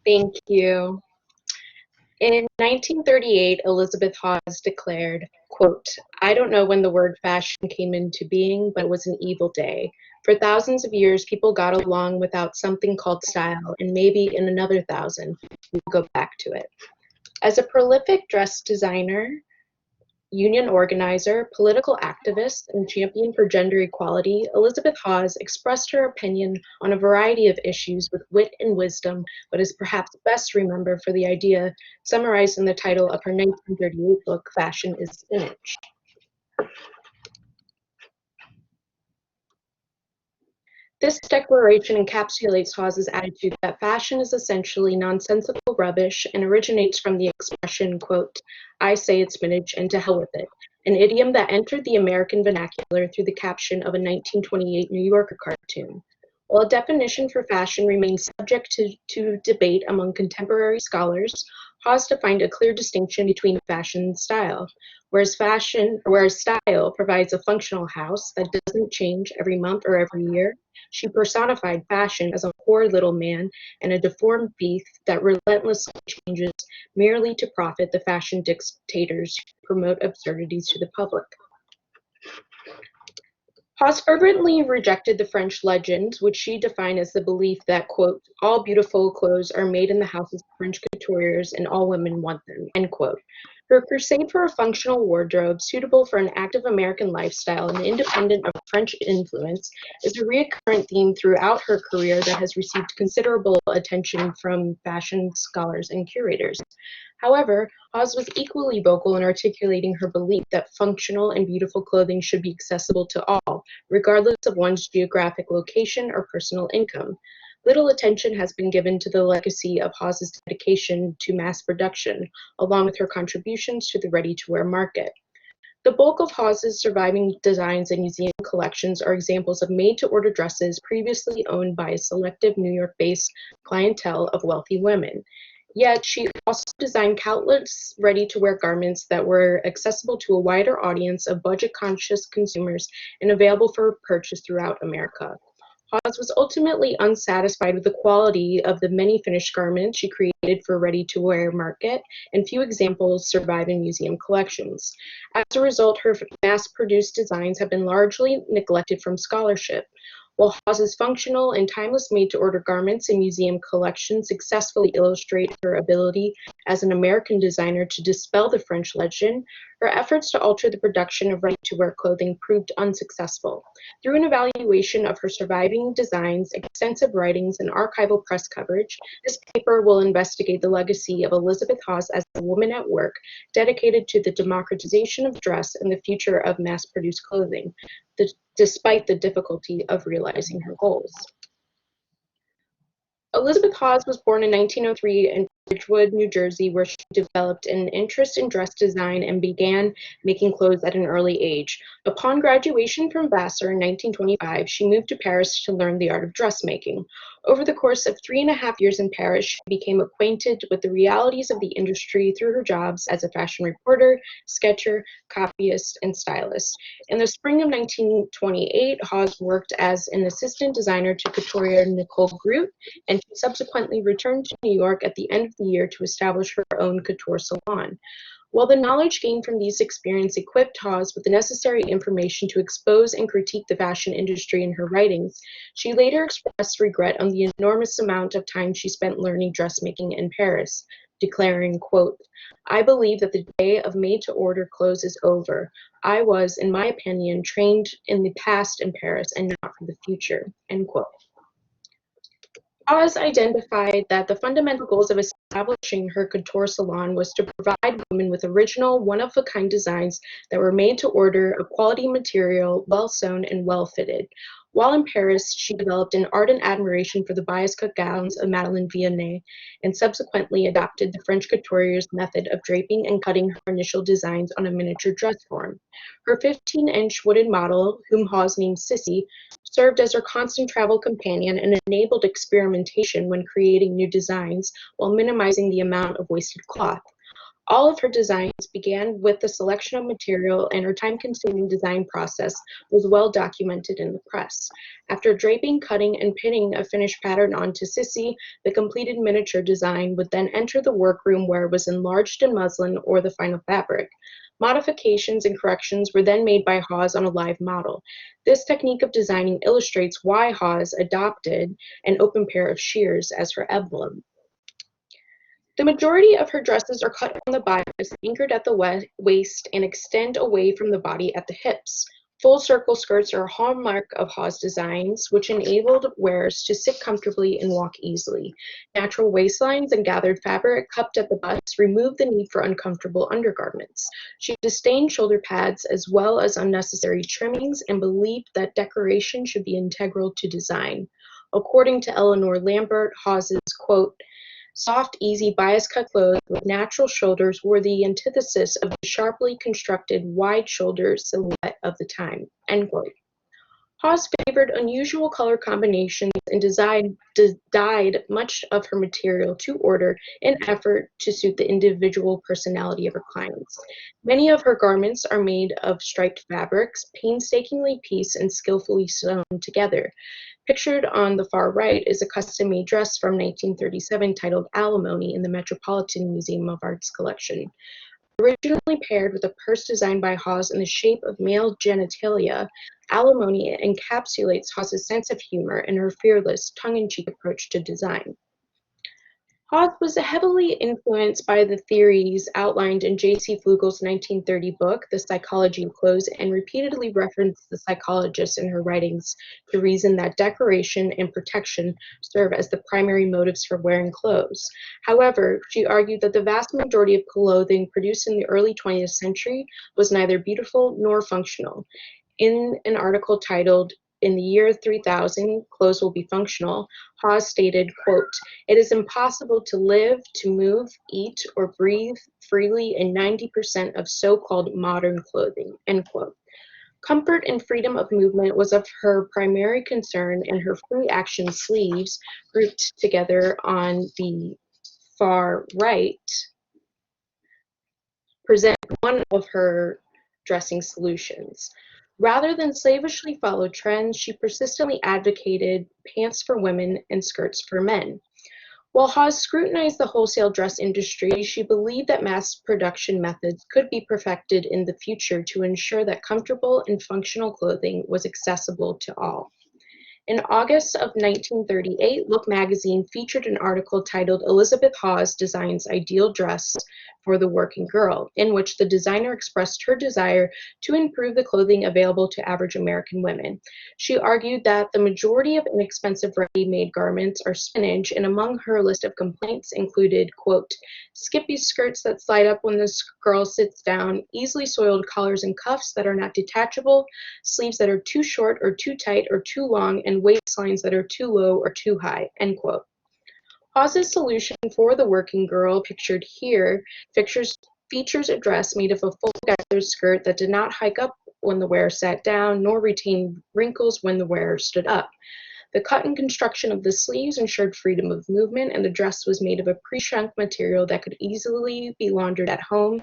Thank you. In 1938, Elizabeth Hawes declared, quote, "I don't know when the word fashion came into being, but it was an evil day. For thousands of years, people got along without something called style, and maybe in another 1,000, we'll go back to it." As a prolific dress designer, union organizer, political activist, and champion for gender equality, Elizabeth Hawes expressed her opinion on a variety of issues with wit and wisdom, but is perhaps best remembered for the idea summarized in the title of her 1938 book, Fashion is Spinach. This declaration encapsulates Hawes's attitude that fashion is essentially nonsensical rubbish and originates from the expression, quote, "I say it's spinach and to hell with it," an idiom that entered the American vernacular through the caption of a 1928 New Yorker cartoon. While a definition for fashion remains subject to debate among contemporary scholars, Hawes defined a clear distinction between fashion and style. Whereas style provides a functional house that doesn't change every month or every year, she personified fashion as a poor little man and a deformed beast that relentlessly changes merely to profit the fashion dictators who promote absurdities to the public. Hawes fervently rejected the French legend, which she defined as the belief that, quote, "all beautiful clothes are made in the houses of French couturiers and all women want them," end quote. Her crusade for a functional wardrobe suitable for an active American lifestyle and independent of French influence is a recurrent theme throughout her career that has received considerable attention from fashion scholars and curators. However, Hawes was equally vocal in articulating her belief that functional and beautiful clothing should be accessible to all, regardless of one's geographic location or personal income. Little attention has been given to the legacy of Hawes's dedication to mass production, along with her contributions to the ready-to-wear market. The bulk of Hawes's surviving designs and museum collections are examples of made-to-order dresses previously owned by a selective New York-based clientele of wealthy women. Yet she also designed countless ready-to-wear garments that were accessible to a wider audience of budget-conscious consumers and available for purchase throughout America. Hawes was ultimately unsatisfied with the quality of the many finished garments she created for ready-to-wear market, and few examples survive in museum collections. As a result, her mass-produced designs have been largely neglected from scholarship. While Hawes's functional and timeless made-to-order garments in museum collections successfully illustrate her ability as an American designer to dispel the French legend, her efforts to alter the production of ready-to-wear clothing proved unsuccessful. Through an evaluation of her surviving designs, extensive writings, and archival press coverage, this paper will investigate the legacy of Elizabeth Hawes as a woman at work, dedicated to the democratization of dress and the future of mass-produced clothing, despite the difficulty of realizing her goals. Elizabeth Hawes was born in 1903 in Ridgewood, New Jersey, where she developed an interest in dress design and began making clothes at an early age. Upon graduation from Vassar in 1925, she moved to Paris to learn the art of dressmaking. Over the course of 3.5 years in Paris, she became acquainted with the realities of the industry through her jobs as a fashion reporter, sketcher, copyist, and stylist. In the spring of 1928, Hawes worked as an assistant designer to couturier Nicole Groot, and she subsequently returned to New York at the end of the year to establish her own couture salon. While the knowledge gained from these experiences equipped Hawes with the necessary information to expose and critique the fashion industry in her writings, she later expressed regret on the enormous amount of time she spent learning dressmaking in Paris, declaring, quote, "I believe that the day of made-to-order clothes is over. I was, in my opinion, trained in the past in Paris and not for the future," end quote. Hawes identified that the fundamental goals of establishing her couture salon was to provide women with original, one-of-a-kind designs that were made to order, of quality material, well-sewn, and well-fitted. While in Paris, she developed an ardent admiration for the bias-cut gowns of Madeleine Vionnet, and subsequently adopted the French coutureur's method of draping and cutting her initial designs on a miniature dress form. Her 15-inch wooden model, whom Hawes named Sissy, served as her constant travel companion and enabled experimentation when creating new designs while minimizing the amount of wasted cloth. All of her designs began with the selection of material, and her time-consuming design process was well documented in the press. After draping, cutting, and pinning a finished pattern onto Sissy, the completed miniature design would then enter the workroom where it was enlarged in muslin or the final fabric. Modifications and corrections were then made by Hawes on a live model. This technique of designing illustrates why Hawes adopted an open pair of shears as her emblem. The majority of her dresses are cut on the bias, anchored at the waist, and extend away from the body at the hips. Full circle skirts are a hallmark of Hawes designs, which enabled wearers to sit comfortably and walk easily. Natural waistlines and gathered fabric cupped at the bust removed the need for uncomfortable undergarments. She disdained shoulder pads as well as unnecessary trimmings and believed that decoration should be integral to design. According to Eleanor Lambert, Hawes's, quote, "Soft, easy, bias-cut clothes with natural shoulders were the antithesis of the sharply constructed, wide-shouldered silhouette of the time," end quote. Hawes favored unusual color combinations and dyed much of her material to order in an effort to suit the individual personality of her clients. Many of her garments are made of striped fabrics, painstakingly pieced and skillfully sewn together. Pictured on the far right is a custom-made dress from 1937 titled Alimony in the Metropolitan Museum of Art's collection. Originally paired with a purse designed by Hawes in the shape of male genitalia, Alimony encapsulates Hawes's sense of humor and her fearless, tongue-in-cheek approach to design. Hawes was heavily influenced by the theories outlined in J.C. Flugel's 1930 book, The Psychology of Clothes, and repeatedly referenced the psychologist in her writings to reason that decoration and protection serve as the primary motives for wearing clothes. However, she argued that the vast majority of clothing produced in the early 20th century was neither beautiful nor functional. In an article titled "In the Year 3000, Clothes Will Be Functional," Hawes stated, quote, "It is impossible to live, to move, eat, or breathe freely in 90% of so-called modern clothing," end quote. Comfort and freedom of movement was of her primary concern, and her free action sleeves, grouped together on the far right, present one of her dressing solutions. Rather than slavishly follow trends, she persistently advocated pants for women and skirts for men. While Hawes scrutinized the wholesale dress industry, she believed that mass production methods could be perfected in the future to ensure that comfortable and functional clothing was accessible to all. In August of 1938, Look magazine featured an article titled "Elizabeth Hawes Designs Ideal Dress for the Working Girl," in which the designer expressed her desire to improve the clothing available to average American women. She argued that the majority of inexpensive ready-made garments are spinach, and among her list of complaints included, quote, "skippy skirts that slide up when the girl sits down, easily soiled collars and cuffs that are not detachable, sleeves that are too short or too tight or too long, and waistlines that are too low or too high," end quote. Hawes's solution for the working girl, pictured here, features a dress made of a full gathered skirt that did not hike up when the wearer sat down, nor retain wrinkles when the wearer stood up. The cut and construction of the sleeves ensured freedom of movement, and the dress was made of a pre-shrunk material that could easily be laundered at home,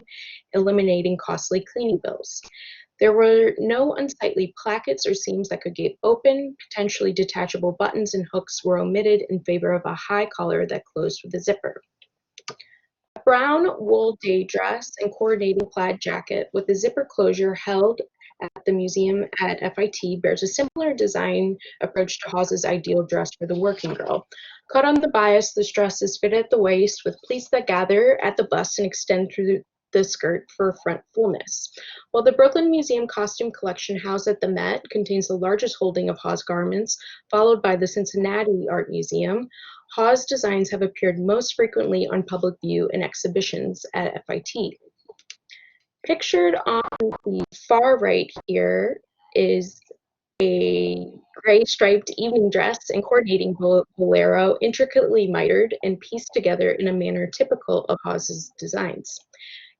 eliminating costly cleaning bills. There were no unsightly plackets or seams that could gape open. Potentially detachable buttons and hooks were omitted in favor of a high collar that closed with a zipper. A brown wool day dress and coordinating plaid jacket with a zipper closure held at the museum at FIT bears a similar design approach to Hawes's ideal dress for the working girl. Cut on the bias, this dress is fitted at the waist with pleats that gather at the bust and extend through the skirt for front fullness. While the Brooklyn Museum costume collection housed at the Met contains the largest holding of Hawes garments, followed by the Cincinnati Art Museum, Hawes designs have appeared most frequently on public view in exhibitions at FIT. Pictured on the far right here is a gray striped evening dress and coordinating bolero, intricately mitered and pieced together in a manner typical of Hawes's designs.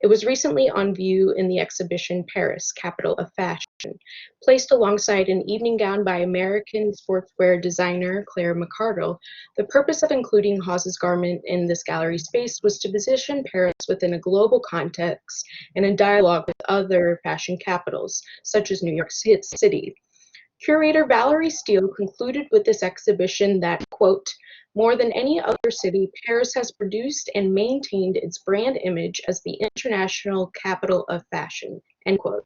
It was recently on view in the exhibition Paris, Capital of Fashion, placed alongside an evening gown by American sportswear designer Claire McCardle. The purpose of including Hawes's garment in this gallery space was to position Paris within a global context and in dialogue with other fashion capitals, such as New York City. Curator Valerie Steele concluded with this exhibition that, quote, "more than any other city, Paris has produced and maintained its brand image as the international capital of fashion," end quote.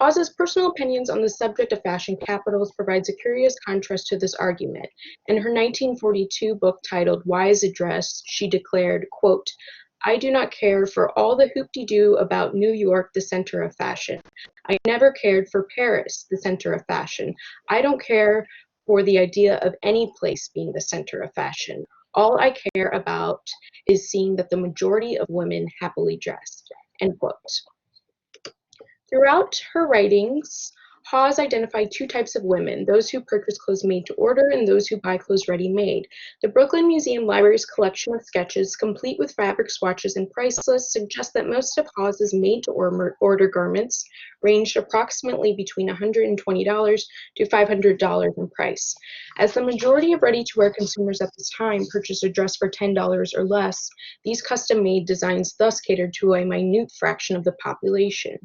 Hawes's personal opinions on the subject of fashion capitals provides a curious contrast to this argument. In her 1942 book titled "Why Is It Dressed?" she declared, quote, "I do not care for all the hoop-de-doo about New York, the center of fashion. I never cared for Paris, the center of fashion. I don't care for the idea of any place being the center of fashion. All I care about is seeing that the majority of women happily dressed," end quote. Throughout her writings, Hawes identified two types of women: those who purchase clothes made to order and those who buy clothes ready-made. The Brooklyn Museum Library's collection of sketches, complete with fabric swatches and price lists, suggest that most of Hawes's made-to-order garments ranged approximately between $120 to $500 in price. As the majority of ready-to-wear consumers at this time purchased a dress for $10 or less, these custom-made designs thus catered to a minute fraction of the population.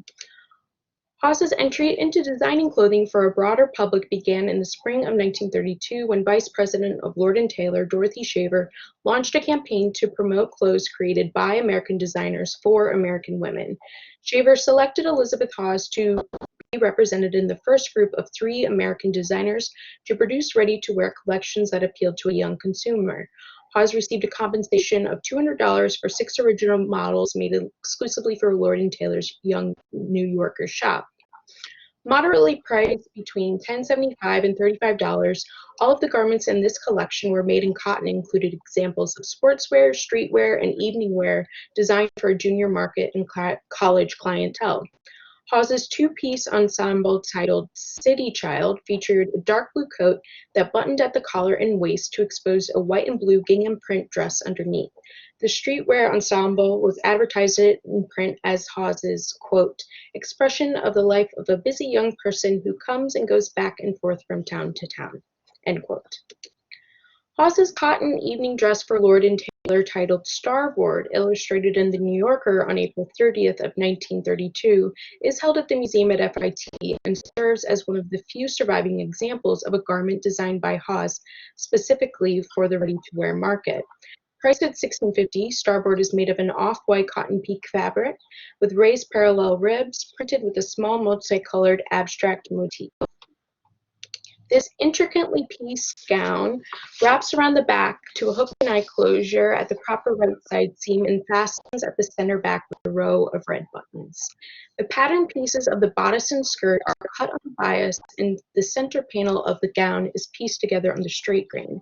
Hawes's entry into designing clothing for a broader public began in the spring of 1932 when Vice President of Lord & Taylor, Dorothy Shaver, launched a campaign to promote clothes created by American designers for American women. Shaver selected Elizabeth Hawes to be represented in the first group of 3 American designers to produce ready-to-wear collections that appealed to a young consumer. Hawes received a compensation of $200 for 6 original models made exclusively for Lord & Taylor's Young New Yorker shop. Moderately priced between $10.75 and $35, all of the garments in this collection were made in cotton and included examples of sportswear, streetwear, and evening wear designed for a junior market and college clientele. Hawes's two-piece ensemble titled City Child featured a dark blue coat that buttoned at the collar and waist to expose a white and blue gingham print dress underneath. The streetwear ensemble was advertised in print as Hawes's, quote, expression of the life of a busy young person who comes and goes back and forth from town to town, end quote. Hawes's cotton evening dress for Lord and Taylor titled Starboard, illustrated in the New Yorker on April 30th of 1932, is held at the museum at FIT and serves as one of the few surviving examples of a garment designed by Hawes specifically for the ready-to-wear market. Priced at $16.50, Starboard is made of an off-white cotton pique fabric with raised parallel ribs printed with a small multicolored abstract motif. This intricately pieced gown wraps around the back to a hook and eye closure at the proper right side seam and fastens at the center back with a row of red buttons. The pattern pieces of the bodice and skirt are cut on the bias, and the center panel of the gown is pieced together on the straight grain.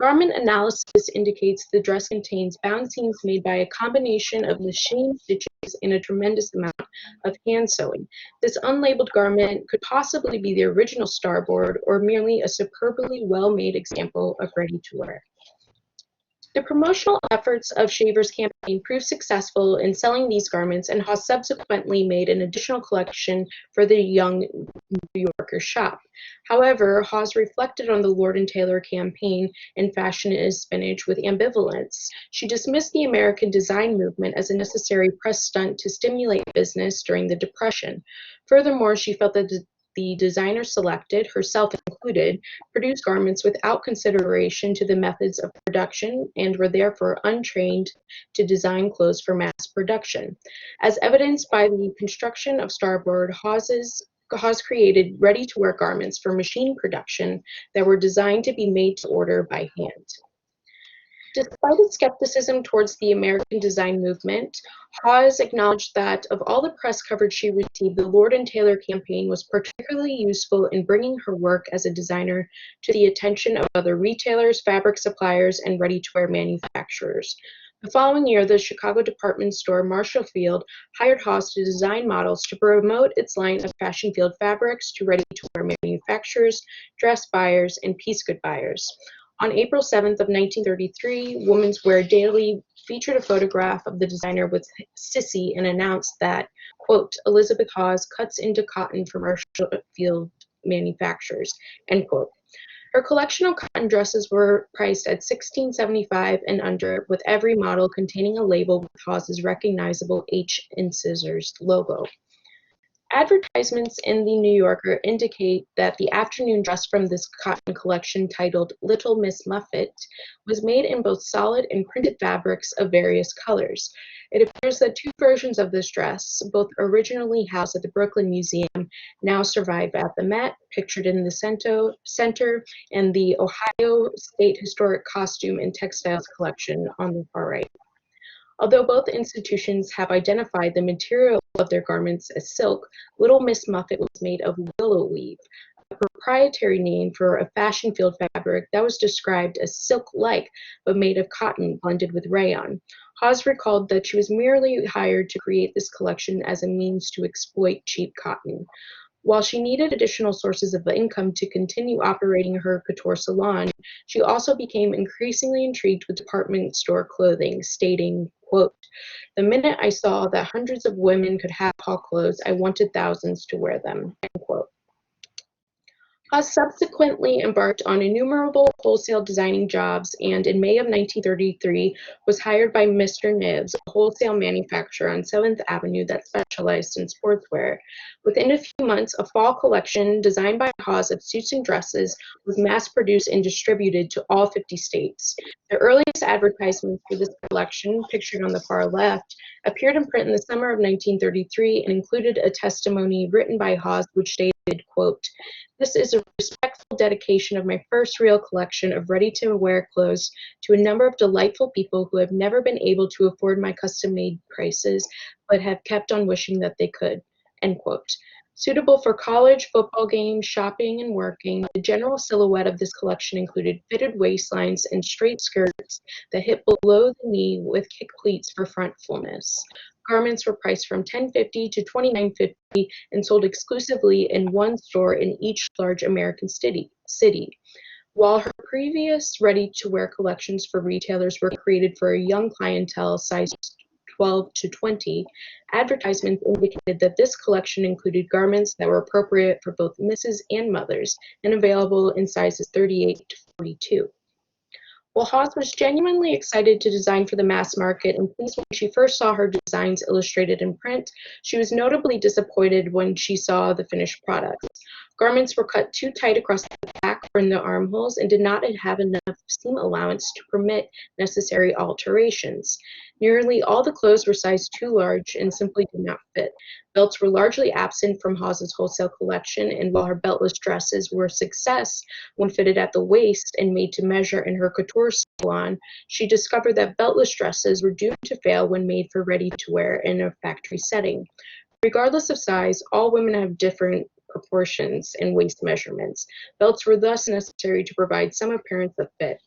Garment analysis indicates the dress contains bound seams made by a combination of machine stitches and a tremendous amount of hand sewing. This unlabeled garment could possibly be the original Starboard or merely a superbly well-made example of ready-to-wear. The promotional efforts of Shaver's campaign proved successful in selling these garments, and Hawes subsequently made an additional collection for the young New Yorker shop. However, Hawes reflected on the Lord and Taylor campaign and Fashion is Spinach with ambivalence. She dismissed the American design movement as a necessary press stunt to stimulate business during the Depression. Furthermore, she felt that the designers selected, herself included, produced garments without consideration to the methods of production and were therefore untrained to design clothes for mass production. As evidenced by the construction of Starboard, Hawes created ready-to-wear garments for machine production that were designed to be made to order by hand. Despite its skepticism towards the American design movement, Hawes acknowledged that of all the press coverage she received, the Lord and Taylor campaign was particularly useful in bringing her work as a designer to the attention of other retailers, fabric suppliers, and ready-to-wear manufacturers. The following year, the Chicago department store Marshall Field hired Hawes to design models to promote its line of fashion field fabrics to ready-to-wear manufacturers, dress buyers, and piece good buyers. On April 7th of 1933, Women's Wear Daily featured a photograph of the designer with Sissy and announced that, quote, Elizabeth Hawes cuts into cotton for Marshall Field manufacturers, end quote. Her collection of cotton dresses were priced at $16.75 and under, with every model containing a label with Hawes's recognizable H in scissors logo. Advertisements in the New Yorker indicate that the afternoon dress from this cotton collection, titled Little Miss Muffet, was made in both solid and printed fabrics of various colors. It appears that two versions of this dress, both originally housed at the Brooklyn Museum, now survive at the Met, pictured in the center, and the Ohio State Historic Costume and Textiles collection on the far right. Although both institutions have identified the material of their garments as silk, Little Miss Muffet was made of willow weave, a proprietary name for a fashion field fabric that was described as silk-like, but made of cotton blended with rayon. Hawes recalled that she was merely hired to create this collection as a means to exploit cheap cotton. While she needed additional sources of income to continue operating her couture salon, she also became increasingly intrigued with department store clothing, stating, quote, the minute I saw that hundreds of women could have Hall clothes, I wanted thousands to wear them, end quote. Hawes subsequently embarked on innumerable wholesale designing jobs and in May of 1933 was hired by Mr. Nibs, a wholesale manufacturer on 7th Avenue that specialized in sportswear. Within a few months, a fall collection designed by Hawes of suits and dresses was mass-produced and distributed to all 50 states. The earliest advertisements for this collection, pictured on the far left, appeared in print in the summer of 1933 and included a testimony written by Hawes which stated, quote, this is a respectful dedication of my first real collection of ready-to-wear clothes to a number of delightful people who have never been able to afford my custom-made prices, but have kept on wishing that they could, end quote. Suitable for college, football games, shopping, and working, the general silhouette of this collection included fitted waistlines and straight skirts that hit below the knee with kick pleats for front fullness. garments were priced from $10.50 to $29.50 and sold exclusively in one store in each large American city. While her previous ready-to-wear collections for retailers were created for a young clientele sized 12 to 20, advertisements indicated that this collection included garments that were appropriate for both misses and mothers and available in sizes 38 to 42. While Hawes was genuinely excited to design for the mass market and pleased when she first saw her designs illustrated in print, she was notably disappointed when she saw the finished products. Garments were cut too tight across the back or in the armholes and did not have enough seam allowance to permit necessary alterations. Nearly all the clothes were sized too large and simply did not fit. Belts were largely absent from Hawes's wholesale collection, and while her beltless dresses were a success when fitted at the waist and made to measure in her couture salon, she discovered that beltless dresses were doomed to fail when made for ready-to-wear in a factory setting. Regardless of size, all women have different proportions and waist measurements. Belts were thus necessary to provide some appearance of fit.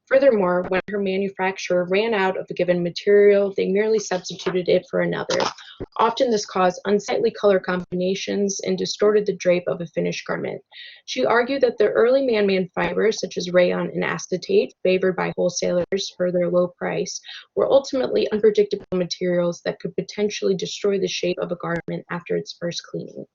Furthermore, when her manufacturer ran out of a given material, they merely substituted it for another. Often this caused unsightly color combinations and distorted the drape of a finished garment. She argued that the early man-made fibers, such as rayon and acetate, favored by wholesalers for their low price, were ultimately unpredictable materials that could potentially destroy the shape of a garment after its first cleaning.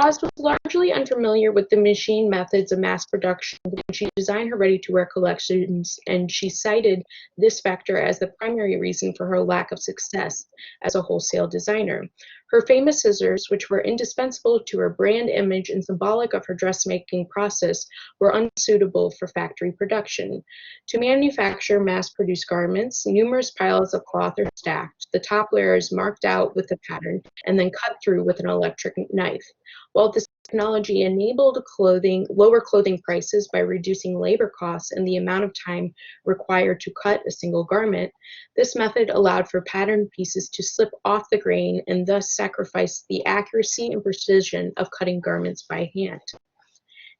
Hawes was largely unfamiliar with the machine methods of mass production when she designed her ready-to-wear collections, and she cited this factor as the primary reason for her lack of success as a wholesale designer. Her famous scissors, which were indispensable to her brand image and symbolic of her dressmaking process, were unsuitable for factory production. To manufacture mass-produced garments, numerous piles of cloth are stacked, the top layer is marked out with a pattern, and then cut through with an electric knife. While this technology enabled lower clothing prices by reducing labor costs and the amount of time required to cut a single garment, this method allowed for patterned pieces to slip off the grain and thus sacrifice the accuracy and precision of cutting garments by hand.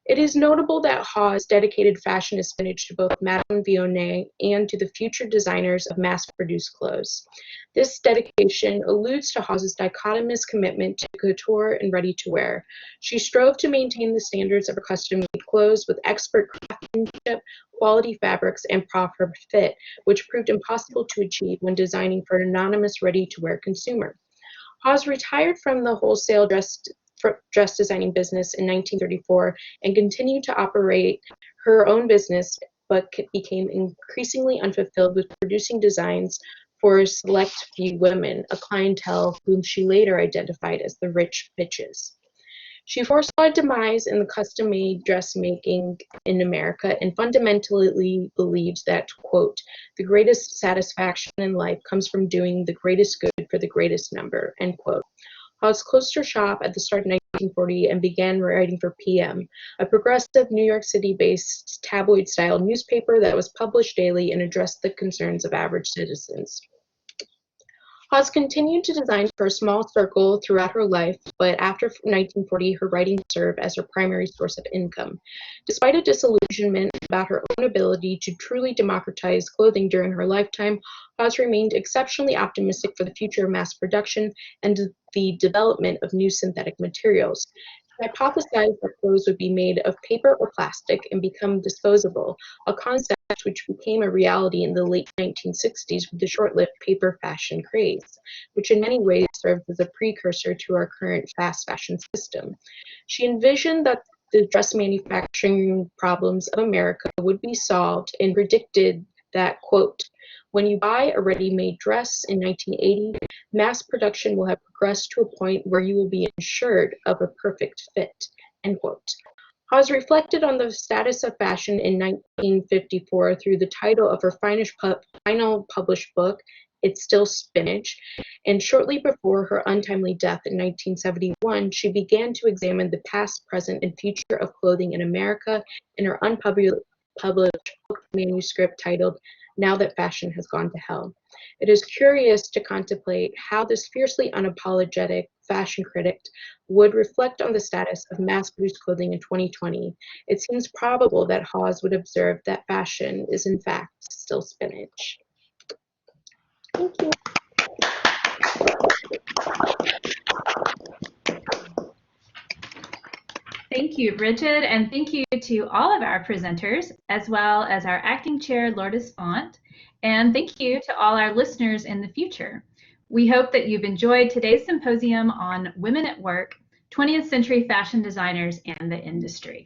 It is notable that Hawes dedicated fashionist spinach to both Madame Vionnet and to the future designers of mass-produced clothes. This dedication alludes to Hawes's dichotomous commitment to couture and ready-to-wear. She strove to maintain the standards of her custom-made clothes with expert craftsmanship, quality fabrics, and proper fit, which proved impossible to achieve when designing for an anonymous ready-to-wear consumer. Hawes retired from the wholesale dress designing business in 1934 and continued to operate her own business, but became increasingly unfulfilled with producing designs for a select few women, a clientele whom she later identified as the rich bitches. She foresaw a demise in the custom-made dressmaking in America and fundamentally believed that, quote, the greatest satisfaction in life comes from doing the greatest good for the greatest number, end quote. Hawes closed her shop at the start of 1940 and began writing for PM, a progressive New York City-based tabloid-style newspaper that was published daily and addressed the concerns of average citizens. Hawes continued to design for a small circle throughout her life, but after 1940, her writing served as her primary source of income. Despite a disillusionment about her own ability to truly democratize clothing during her lifetime, Hawes remained exceptionally optimistic for the future of mass production and the development of new synthetic materials. She hypothesized that clothes would be made of paper or plastic and become disposable, a concept which became a reality in the late 1960s with the short-lived paper fashion craze, which in many ways served as a precursor to our current fast fashion system. She envisioned that the dress manufacturing problems of America would be solved and predicted that, quote, when you buy a ready-made dress in 1980, mass production will have progressed to a point where you will be assured of a perfect fit, end quote. Hawes reflected on the status of fashion in 1954 through the title of her final published book, It's Still Spinach, and shortly before her untimely death in 1971, she began to examine the past, present, and future of clothing in America in her unpublished book manuscript titled Now That Fashion Has Gone to Hell. It is curious to contemplate how this fiercely unapologetic fashion critic would reflect on the status of mass-produced clothing in 2020. It seems probable that Hawes would observe that fashion is in fact still spinach. Thank you. Thank you, Bridget, and thank you to all of our presenters, as well as our acting chair, Lourdes Font, and thank you to all our listeners in the future. We hope that you've enjoyed today's symposium on Women at Work, 20th Century Fashion Designers and the Industry.